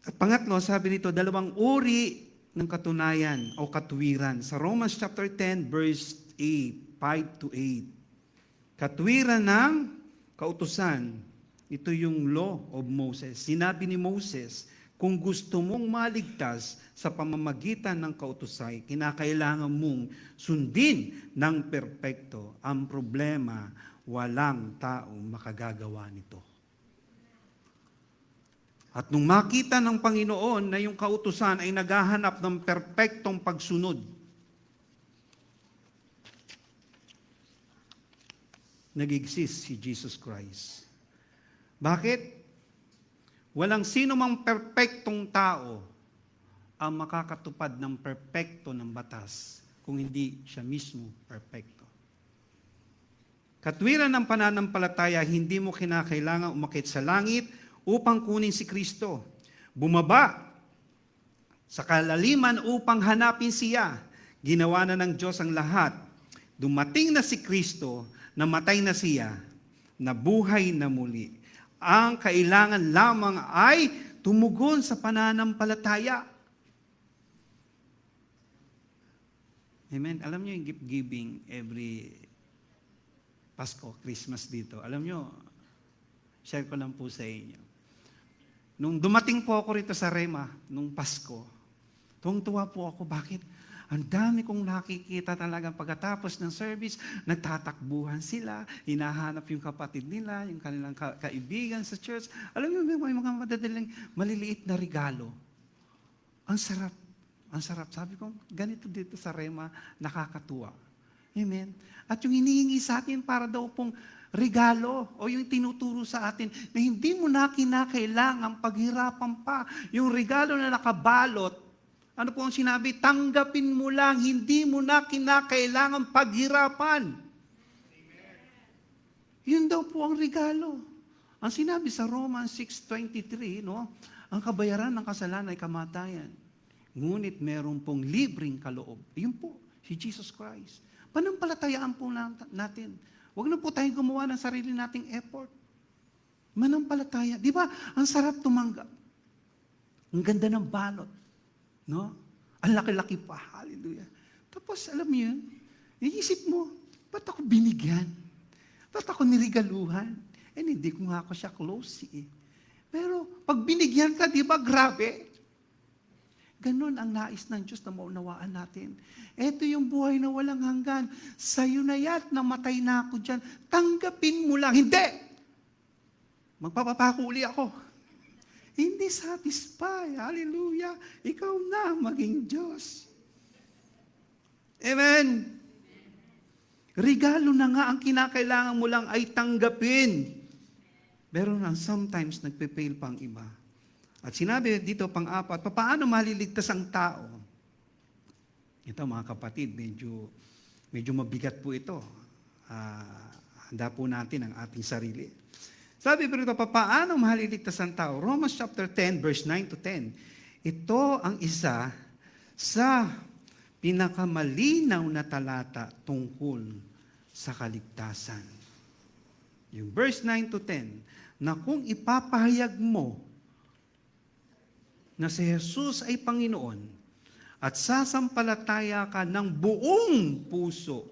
A: At pangatlo, sabi nito, dalawang uri ng katunayan o katuwiran. Sa Romans chapter 10, verse 8, 5 to 8. Katuwiran ng kautusan. Ito yung law of Moses. Sinabi ni Moses, kung gusto mong maligtas sa pamamagitan ng kautusay, kinakailangan mong sundin ng perpekto. Ang problema, walang taong makagagawa nito. At nung makita ng Panginoon na yung kautusan ay naghahanap ng perpektong pagsunod, nag-exist si Jesus Christ. Bakit? Walang sino mang perpektong tao ang makakatupad ng perpekto ng batas kung hindi siya mismo perpekto. Katwiran ng pananampalataya, hindi mo kinakailangan umakit sa langit upang kunin si Kristo. Bumaba sa kalaliman upang hanapin siya. Ginawa na ng Diyos ang lahat. Dumating na si Kristo, namatay na siya, nabuhay na muli. Ang kailangan lamang ay tumugon sa pananampalataya. Amen. Alam niyo yung gift giving every Pasko, Christmas dito. Alam niyo, share ko lang po sa inyo. Nung dumating po ako rito sa Rema, nung Pasko, tuwang-tuwa po ako. Bakit? Ang dami kong nakikita talagang pagkatapos ng service, nagtatakbuhan sila, hinahanap yung kapatid nila, yung kanilang kaibigan sa church. Alam niyo, may mga madadaling maliliit na regalo. Ang sarap. Ang sarap. Sabi ko, ganito dito sa Rema, nakakatuwa. Amen. At yung hinihingi sa atin para daw pong regalo o yung tinuturo sa atin na hindi mo na kinakailangan paghirapan pa. Yung regalo na nakabalot, ano po ang sinabi? Tanggapin mo lang, hindi mo na kinakailangan paghirapan. Yun daw po ang regalo. Ang sinabi sa Romans 6:23, no? Ang kabayaran ng kasalanan ay kamatayan. Ngunit meron pong libreng kaloob. Yun po, si Jesus Christ. Panampalatayaan po natin. Huwag na po tayong gumawa ng sarili nating effort. Manampalataya. Di ba? Ang sarap tumanggap. Ang ganda ng balot. No? Ang laki-laki pa. Hallelujah. Tapos, alam mo yun, iisip mo, ba't ako binigyan? Ba't ako nirigaluhan? Hindi ko nga ako siya close eh. Pero, pag binigyan ka, di ba, grabe? Ganon ang nais ng Diyos na maunawaan natin. Ito yung buhay na walang hanggan. Sa'yo na yan, namatay na ako dyan. Tanggapin mo lang. Hindi! Magpapapakuli ako. Hindi satisfy. Hallelujah. Ikaw na maging Diyos. Amen. Regalo na nga ang kinakailangan mo lang ay tanggapin. Pero sometimes nagpe-fail pa ang iba. At sinabi dito pang-apat, paano maliligtas ang tao? Ito mga kapatid, medyo mabigat po ito. Handa po natin ang ating sarili. Sabi po rito, paano maliligtas ang tao? Romans chapter 10, verse 9 to 10. Ito ang isa sa pinakamalinaw na talata tungkol sa kaligtasan. Yung verse 9 to 10, na kung ipapahayag mo na si Jesus ay Panginoon at sasampalataya ka ng buong puso.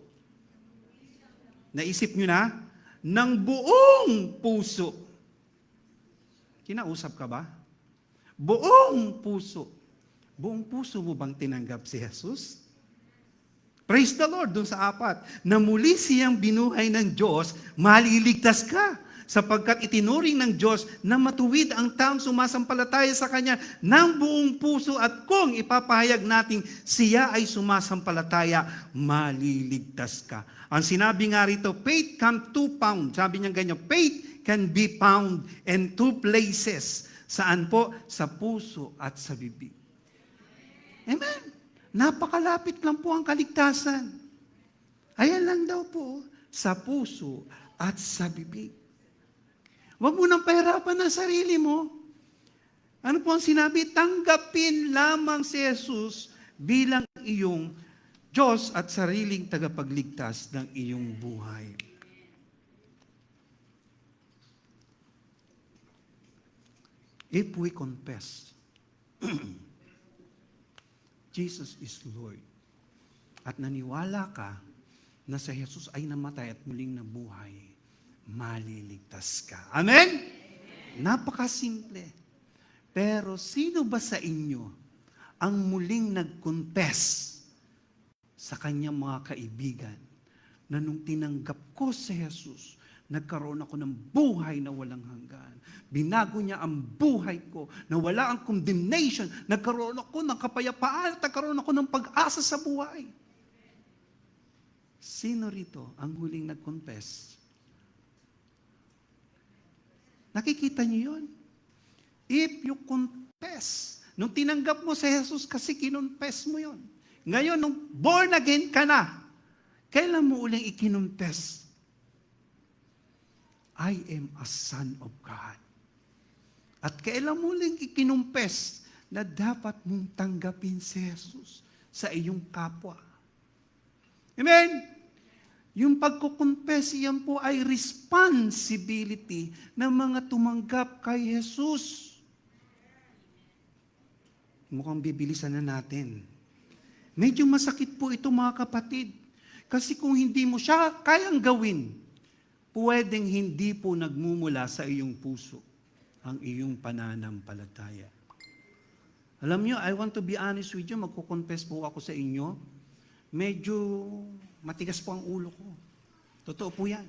A: Naisip nyo na? Ng buong puso. Kinausap ka ba? Buong puso. Buong puso mo bang tinanggap si Jesus? Praise the Lord dun sa 4. Na muli siyang binuhay ng Diyos, maliligtas ka. Sapagkat itinuring ng Diyos na matuwid ang taong sumasampalataya sa Kanya ng buong puso at kung ipapahayag natin siya ay sumasampalataya, maliligtas ka. Ang sinabi nga rito, faith can be found. Sabi niya ganyan, faith can be found in two places. Saan po? Sa puso at sa bibig. Amen. Napakalapit lang po ang kaligtasan. Ayan lang daw po, sa puso at sa bibig. Huwag mo nang pahirapan ang sarili mo. Ano po ang sinabi? Tanggapin lamang si Jesus bilang iyong Diyos at sariling tagapagligtas ng iyong buhay. If we confess, Jesus is Lord, at naniwala ka na si Jesus ay namatay at muling nabuhay, maliligtas ka. Amen? Napakasimple. Pero sino ba sa inyo ang muling nag-confess sa kanyang mga kaibigan na nung tinanggap ko si Jesus, nagkaroon ako ng buhay na walang hanggan. Binago niya ang buhay ko na wala ang condemnation. Nagkaroon ako ng kapayapaan at nagkaroon ako ng pag-asa sa buhay. Sino rito ang huling nag-confess? Nakikita niyo yun? If you confess, nung tinanggap mo si Jesus kasi kinonfess mo yun. Ngayon, nung born again ka na, kailan mo uling ikinonfess? I am a son of God. At kailan muling ikinumpes na dapat mong tanggapin si Jesus sa iyong kapwa. Amen? Yung pagkukonfess, yan po ay responsibility ng mga tumanggap kay Jesus. Mukhang bibilisan na natin. Medyo masakit po ito mga kapatid. Kasi kung hindi mo siya kayang gawin, pwedeng hindi po nagmumula sa iyong puso ang iyong pananampalataya. Alam niyo, I want to be honest with you, magkukonfess po ako sa inyo, medyo matigas po ang ulo ko. Totoo po yan.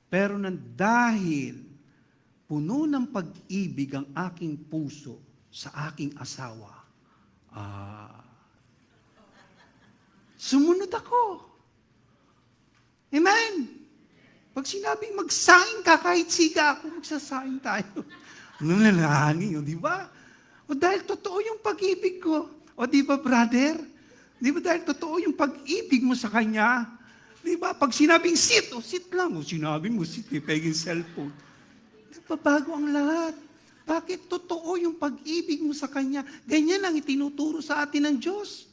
A: Pero dahil puno ng pag-ibig ang aking puso sa aking asawa, sumunod ako. Amen? Pag sinabing magsaing ka, kahit siga ako, magsasaing tayo. Nanalangin, di ba? O dahil totoo yung pag-ibig ko. O di ba, brother? Di ba dahil totoo yung pag-ibig mo sa Kanya? Di ba? Pag sinabing sit, o sit lang. O sinabi mo, sit, may peging cellphone. Nagbabago ang lahat. Bakit totoo yung pag-ibig mo sa Kanya? Ganyan ang itinuturo sa atin ng Diyos.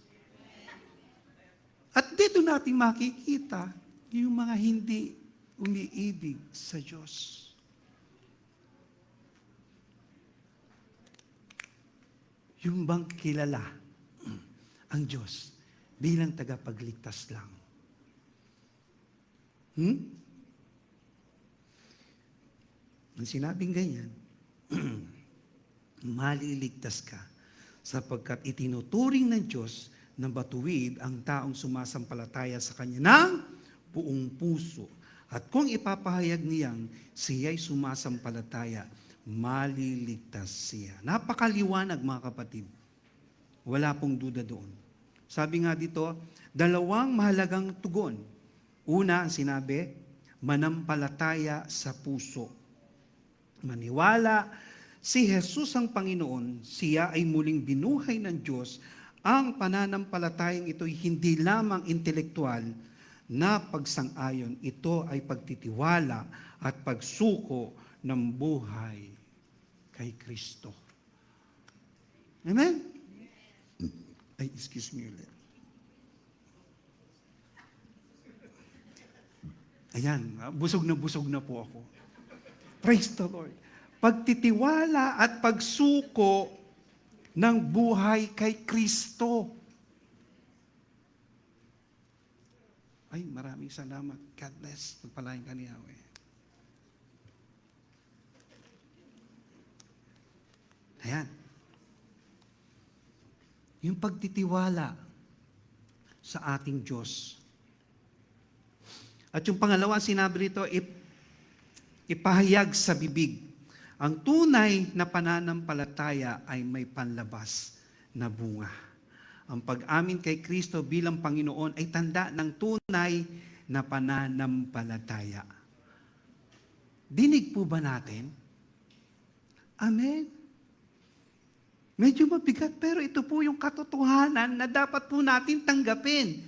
A: At dito natin makikita yung mga hindi umiibig sa Diyos. Yung bang kilala ang Diyos bilang tagapagligtas lang. Nang sinabing ganyan, maliligtas ka sapagkat itinuturing ng Diyos na batuwid ang taong sumasampalataya sa Kanya ng buong puso. At kung ipapahayag niyang siya'y sumasampalataya, maliligtas siya. Napakaliwanag mga kapatid. Wala pong duda doon. Sabi nga dito, dalawang mahalagang tugon. Una, sinabi, manampalataya sa puso. Maniwala si Jesus ang Panginoon, siya ay muling binuhay ng Diyos. Ang pananampalatayang ito'y hindi lamang intelektual na pagsang-ayon. Ito ay pagtitiwala at pagsuko ng buhay kay Kristo. Amen? Ay, excuse me ulit. Ayan, busog na po ako. Praise the Lord. Pagtitiwala at pagsuko ng buhay kay Kristo. Ay, maraming salamat. God bless. Pagpalain ka ni Yahweh. Ayan. Yung pagtitiwala sa ating Diyos. At yung pangalawa, sinabi rito, ipahayag sa bibig. Ang tunay na pananampalataya ay may panlabas na bunga. Ang pag-amin kay Kristo bilang Panginoon ay tanda ng tunay na pananampalataya. Dinig po ba natin? Amen? Medyo mabigat, pero ito po yung katotohanan na dapat po natin tanggapin.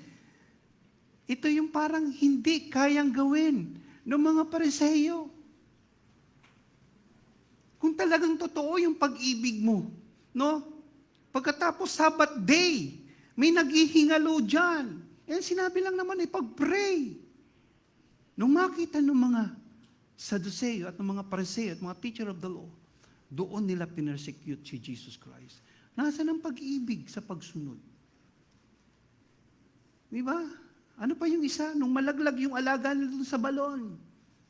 A: Ito yung parang hindi kayang gawin ng mga Pariseo. Kung talagang totoo yung pag-ibig mo, no? Pagkatapos Sabbath day, may naghihingalo dyan. Yan sinabi lang naman ay pag-pray. Nung makita ng mga Sadduceo at ng mga Pariseo at mga teacher of the law, doon nila pinersecute si Jesus Christ. Nasaan ang pag-ibig sa pagsunod? Di ba? Ano pa yung isa? Nung malaglag yung alaga nila sa balon.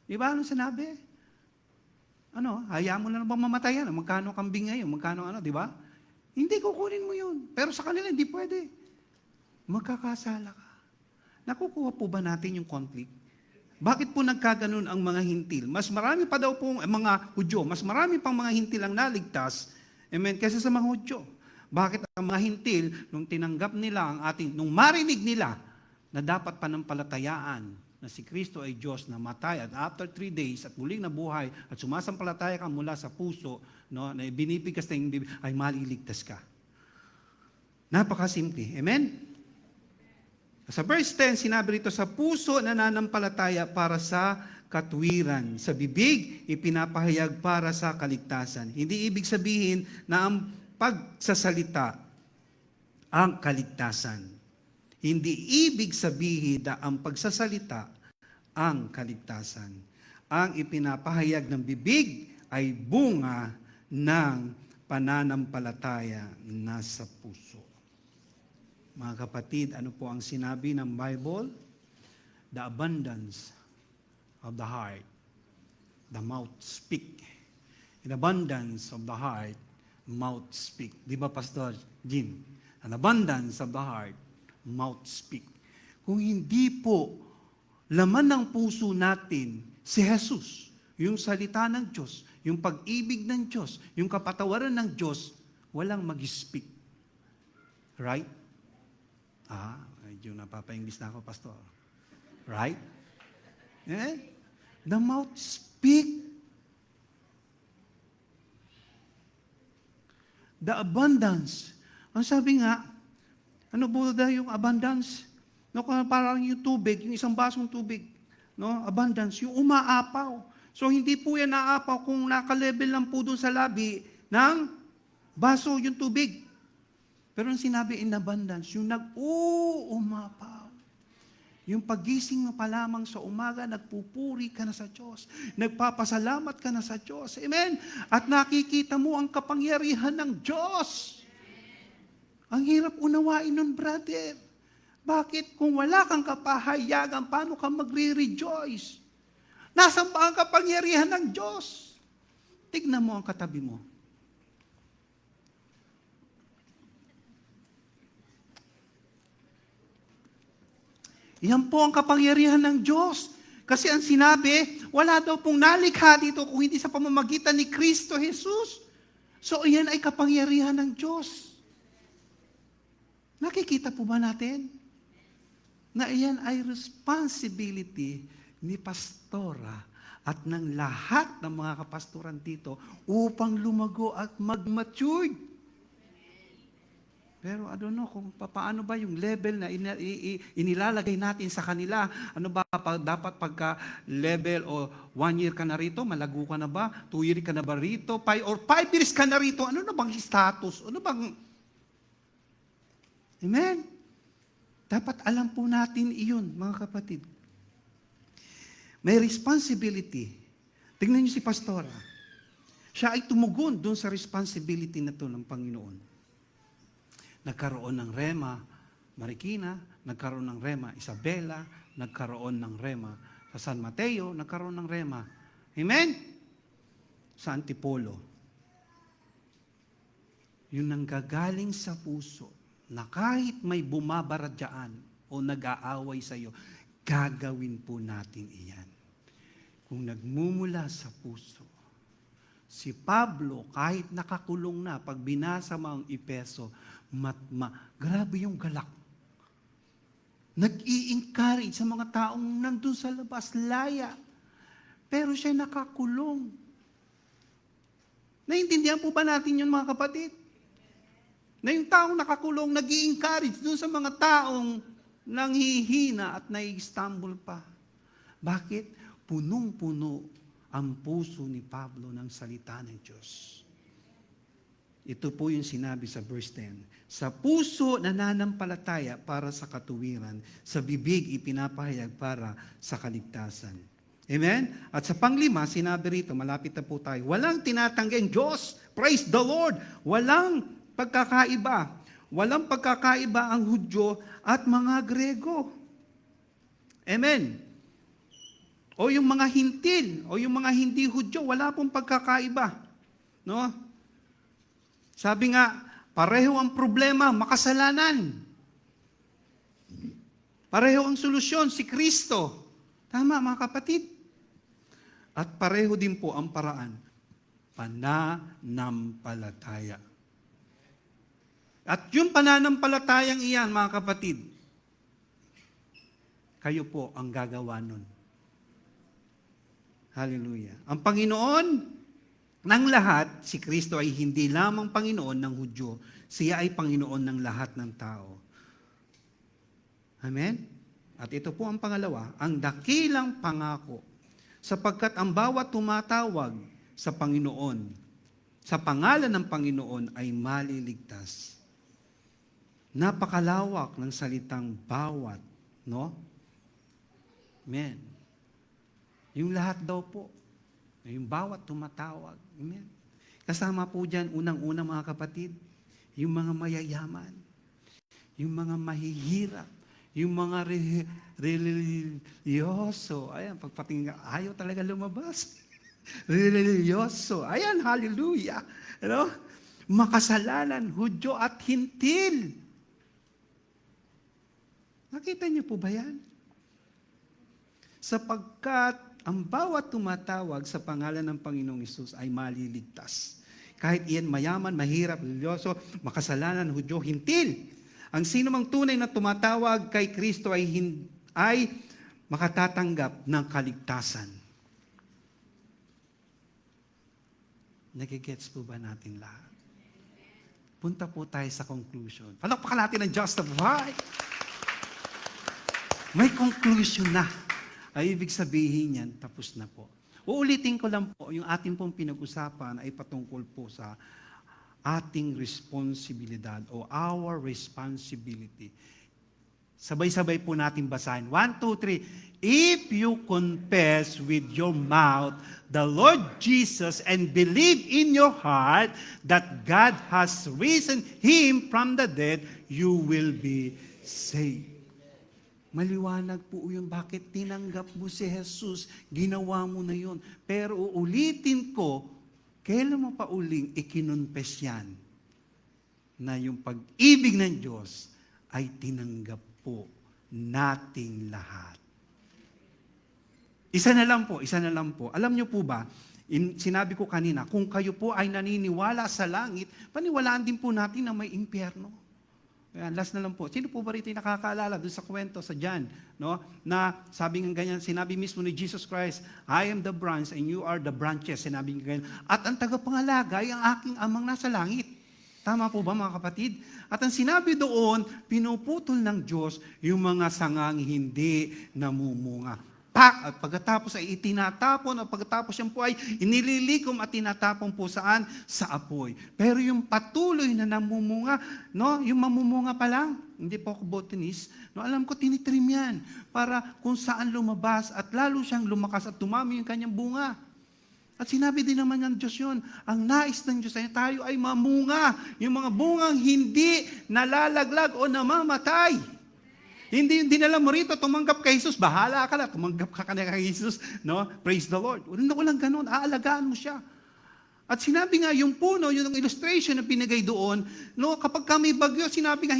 A: Di ba? Anong sinabi? Hayaan mo na bang mamatayan? Magkano kambing ngayon? Magkano di ba? Hindi, kukunin mo yun. Pero sa kanila, hindi pwede. Magkakasala ka. Nakukuha po ba natin yung conflict? Bakit po nagkaganon ang mga hintil? Mas marami pa daw po mga Hudyo, mas marami pang mga hintil ang naligtas, amen, kaysa sa mga Hudyo. Bakit ang mga hintil, nung tinanggap nila nung marinig nila na dapat panampalatayaan na si Kristo ay Diyos na matay at after 3 days at muling nabuhay at sumasampalataya ka mula sa puso, no, na binipigas na yung bibig, ay maliligtas ka. Napakasimple. Amen? Sa verse 10, sinabi rito, sa puso nananampalataya para sa katwiran. Sa bibig, ipinapahayag para sa kaligtasan. Hindi ibig sabihin na ang pagsasalita ang kaligtasan. Hindi ibig sabihin na ang pagsasalita ang kaligtasan. Ang ipinapahayag ng bibig ay bunga ng pananampalataya na sa puso. Mga kapatid, ano po ang sinabi ng Bible? The abundance of the heart, the mouth speak. In abundance of the heart, mouth speak. Di ba, Pastor Jim? An abundance of the heart, mouth speak. Kung hindi po laman ng puso natin si Jesus, yung salita ng Diyos, yung pag-ibig ng Diyos, yung kapatawaran ng Diyos, walang mag-speak. Right? Medyo napapa-English na ako, Pastor. Right? The mouth speak. The abundance. Ang sabi nga, ano po yung abundance? No, parang yung tubig, yung isang basong tubig. No? Abundance, yung umaapaw. So, hindi po yan naapaw kung naka-level lang po doon sa labi ng baso yung tubig. Pero ang sinabi in abundance, yung umapaw. Yung pagising mo pa lamang sa umaga, nagpupuri ka na sa Diyos. Nagpapasalamat ka na sa Diyos. Amen? At nakikita mo ang kapangyarihan ng Diyos. Ang hirap unawain nun, brother. Bakit? Kung wala kang kapahayagan, paano ka magre-rejoice? Nasaan ba ang kapangyarihan ng Diyos? Tignan mo ang katabi mo. Yan po ang kapangyarihan ng Diyos. Kasi ang sinabi, wala daw pong nalikha dito kung hindi sa pamamagitan ni Kristo Jesus. So, iyan ay kapangyarihan ng Diyos. Nakikita po ba natin? Na iyan ay responsibility ni pastora at ng lahat ng mga kapastoran dito upang lumago at mag-mature. Pero I don't know kung paano ba yung level na inilalagay natin sa kanila. Ano ba dapat pagka level o 1 year ka na rito, malago ka na ba? 2 years ka na ba rito? 5 years ka na rito, ano na bang status? Ano bang... Amen? Dapat alam po natin iyon, mga kapatid. May responsibility. Tingnan niyo si pastora. Siya ay tumugon doon sa responsibility na to ng Panginoon. Nagkaroon ng Rema Marikina, nagkaroon ng Rema Isabela, nagkaroon ng Rema sa San Mateo, nagkaroon ng Rema. Amen? Sa Antipolo. Yung nanggagaling sa puso, na kahit may bumabara dyan o nag-aaway sa iyo, gagawin po natin iyan. Kung nagmumula sa puso, si Pablo, kahit nakakulong na, pag binasa mo ang Epeso, grabe yung galak. Nag-i-encourage sa mga taong nandun sa labas, laya. Pero siya nakakulong. Naiintindihan po ba natin yun, mga kapatid? Na yung taong nakakulong, nag-i-encourage dun sa mga taong nanghihina at nai-stumble pa. Bakit? Punong-puno ang puso ni Pablo ng salita ng Diyos. Ito po yung sinabi sa verse 10. Sa puso nananampalataya para sa katuwiran, sa bibig ipinapahayag para sa kaligtasan. Amen? At sa panglima, sinabi rito, malapit na po tayo, walang tinatanggiang Diyos. Praise the Lord! Walang pagkakaiba. Walang pagkakaiba ang Hudyo at mga Grego. Amen? O yung mga hintil, o yung mga hindi Hudyo, wala pong pagkakaiba. No? Sabi nga, pareho ang problema, makasalanan. Pareho ang solusyon, si Kristo. Tama, mga kapatid. At pareho din po ang paraan, pananampalataya. At yung pananampalatayang iyan, mga kapatid, kayo po ang gagawa nun. Hallelujah. Ang Panginoon ng lahat, si Kristo ay hindi lamang Panginoon ng Hudyo, siya ay Panginoon ng lahat ng tao. Amen? At ito po ang pangalawa, ang dakilang pangako sapagkat ang bawat tumatawag sa Panginoon, sa pangalan ng Panginoon ay maliligtas. Napakalawak ng salitang bawat, no? Amen. Yung lahat daw po, yung bawat tumatawag. Amen. Kasama po dyan, unang-una mga kapatid, yung mga mayayaman, yung mga mahihirap, yung mga religyoso. Ayan, pagpatingin, ayaw talaga lumabas. Religyoso. Ayan, hallelujah. Ano? Makasalanan, Hudyo at Hintil. Nakita niyo po ba yan? Sapagkat ang bawat tumatawag sa pangalan ng Panginoong Hesus ay maliligtas. Kahit iyan mayaman, mahirap, religyoso, makasalanan, Hudyo, Hintil. Ang sino mang tunay na tumatawag kay Kristo ay makatatanggap ng kaligtasan. Nagigets po ba natin lahat? Punta po tayo sa conclusion. Palakpakan natin ang Diyos na buhay. May conclusion na. Ay ibig sabihin yan, tapos na po. Uulitin ko lang po, yung ating pong pinag-usapan ay patungkol po sa ating responsibilidad o our responsibility. Sabay-sabay po natin basahin. 1, 2, 3. If you confess with your mouth the Lord Jesus and believe in your heart that God has risen Him from the dead, you will be saved. Maliwanag po yung bakit tinanggap mo si Jesus, ginawa mo na yun. Pero uulitin ko, kailan mo pa uling ikinonfess yan na yung pag-ibig ng Diyos ay tinanggap po nating lahat. Isa na lang po. Alam niyo po ba, sinabi ko kanina, kung kayo po ay naniniwala sa langit, paniwalaan din po natin na may impyerno. Ayan, last na lang po. Sino po ba rito yung nakakaalala doon sa kwento sa John? No? Na sabi ng ganyan, sinabi mismo ni Jesus Christ, I am the branch and you are the branches. Sinabi ng ganyan. At ang tagapangalaga ay ang aking amang nasa langit. Tama po ba mga kapatid? At ang sinabi doon, pinuputol ng Diyos yung mga sangang hindi namumunga. At pagkatapos ay itinatapon, at pagkatapos yan po ay inililikom at tinatapon po saan? Sa apoy. Pero yung patuloy na namumunga, no? Yung mamumunga pa lang, hindi po ako botanist, no? Alam ko tinitrim yan para kung saan lumabas at lalo siyang lumakas at tumami yung kanyang bunga. At sinabi din naman ng Diyos yun, ang nais ng Diyos ay tayo ay mamunga. Yung mga bungang hindi nalalaglag o namamatay. Hindi yung dinala mo rito, tumanggap kay Jesus, bahala ka na, tumanggap ka na kay Jesus, no? Praise the Lord. Walang ganun, aalagaan mo siya. At sinabi nga, yung puno, yung illustration na pinagay doon, no, kapag may bagyo, sinabi nga,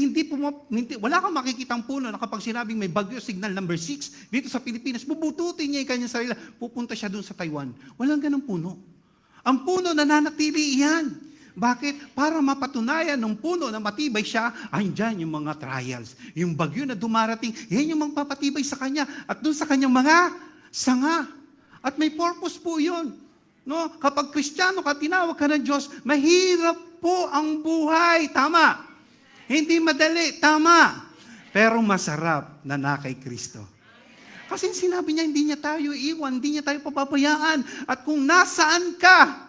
A: wala kang makikitang puno na kapag sinabing may bagyo, signal number 6, dito sa Pilipinas, bubututin niya yung kanyang sarili, pupunta siya doon sa Taiwan. Walang ganung puno. Ang puno, nananatili iyan. Bakit? Para mapatunayan ng puno na matibay siya, andyan yung mga trials. Yung bagyo na dumarating, yan yung magpapatibay sa kanya. At doon sa kanyang mga sanga. At may purpose po yun. No? Kapag Kristiyano ka, tinawag ka ng Diyos, mahirap po ang buhay. Tama. Hindi madali. Tama. Pero masarap na kay Kristo. Kasi sinabi niya, hindi niya tayo iwan, hindi niya tayo papabayaan. At kung nasaan ka,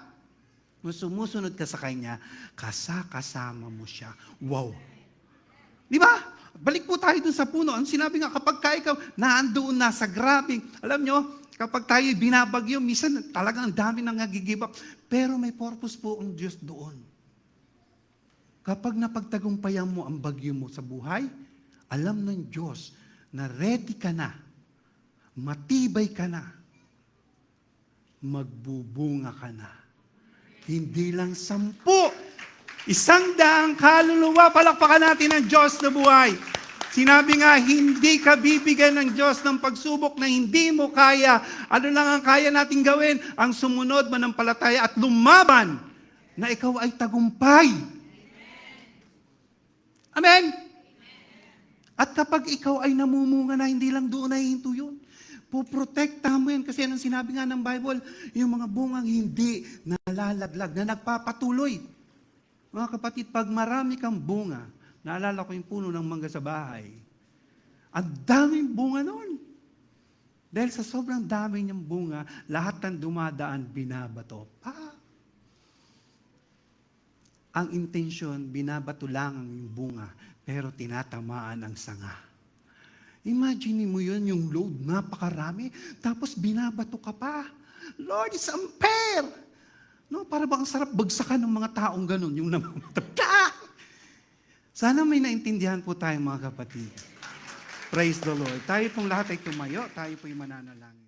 A: kung sumusunod ka sa Kanya, kasama mo siya. Wow! Di ba? Balik po tayo dun sa puno. Ang sinabi nga, kapag ikaw naandoon na sa grabing, alam nyo, kapag tayo binabagyo, minsan talagang ang dami nang nag-give up. Pero may purpose po ang Diyos doon. Kapag napagtagumpayan mo ang bagyo mo sa buhay, alam ng Diyos na ready ka na, matibay ka na, magbubunga ka na. Hindi lang 10. 100 kaluluwa, palakpakan natin ang Diyos na buhay. Sinabi nga, hindi ka bibigyan ng Diyos ng pagsubok na hindi mo kaya. Ano lang ang kaya nating gawin? Ang sumunod, manampalataya at lumaban na ikaw ay tagumpay. Amen? At kapag ikaw ay namumunga na, hindi lang doon na hinto yun. Puprotektahan mo yan kasi anong sinabi nga ng Bible, yung mga bungang hindi nalalaglag, na nagpapatuloy. Mga kapatid, pag marami kang bunga, naalala ko yung puno ng mangga sa bahay, ang daming bunga noon. Dahil sa sobrang dami niyang bunga, lahat ng dumadaan, binabato. Ang intensyon, binabato lang ang bunga, pero tinatamaan ang sanga. Imagine mo yun, yung load, napakarami, tapos binabato ka pa. Lord, it's unfair! No, para bang sarap bagsakan ng mga taong ganun, yung namamatab. Sana may naintindihan po tayo mga kapatid. Praise the Lord. Tayo pong lahat ay tumayo, tayo po'y mananalangin.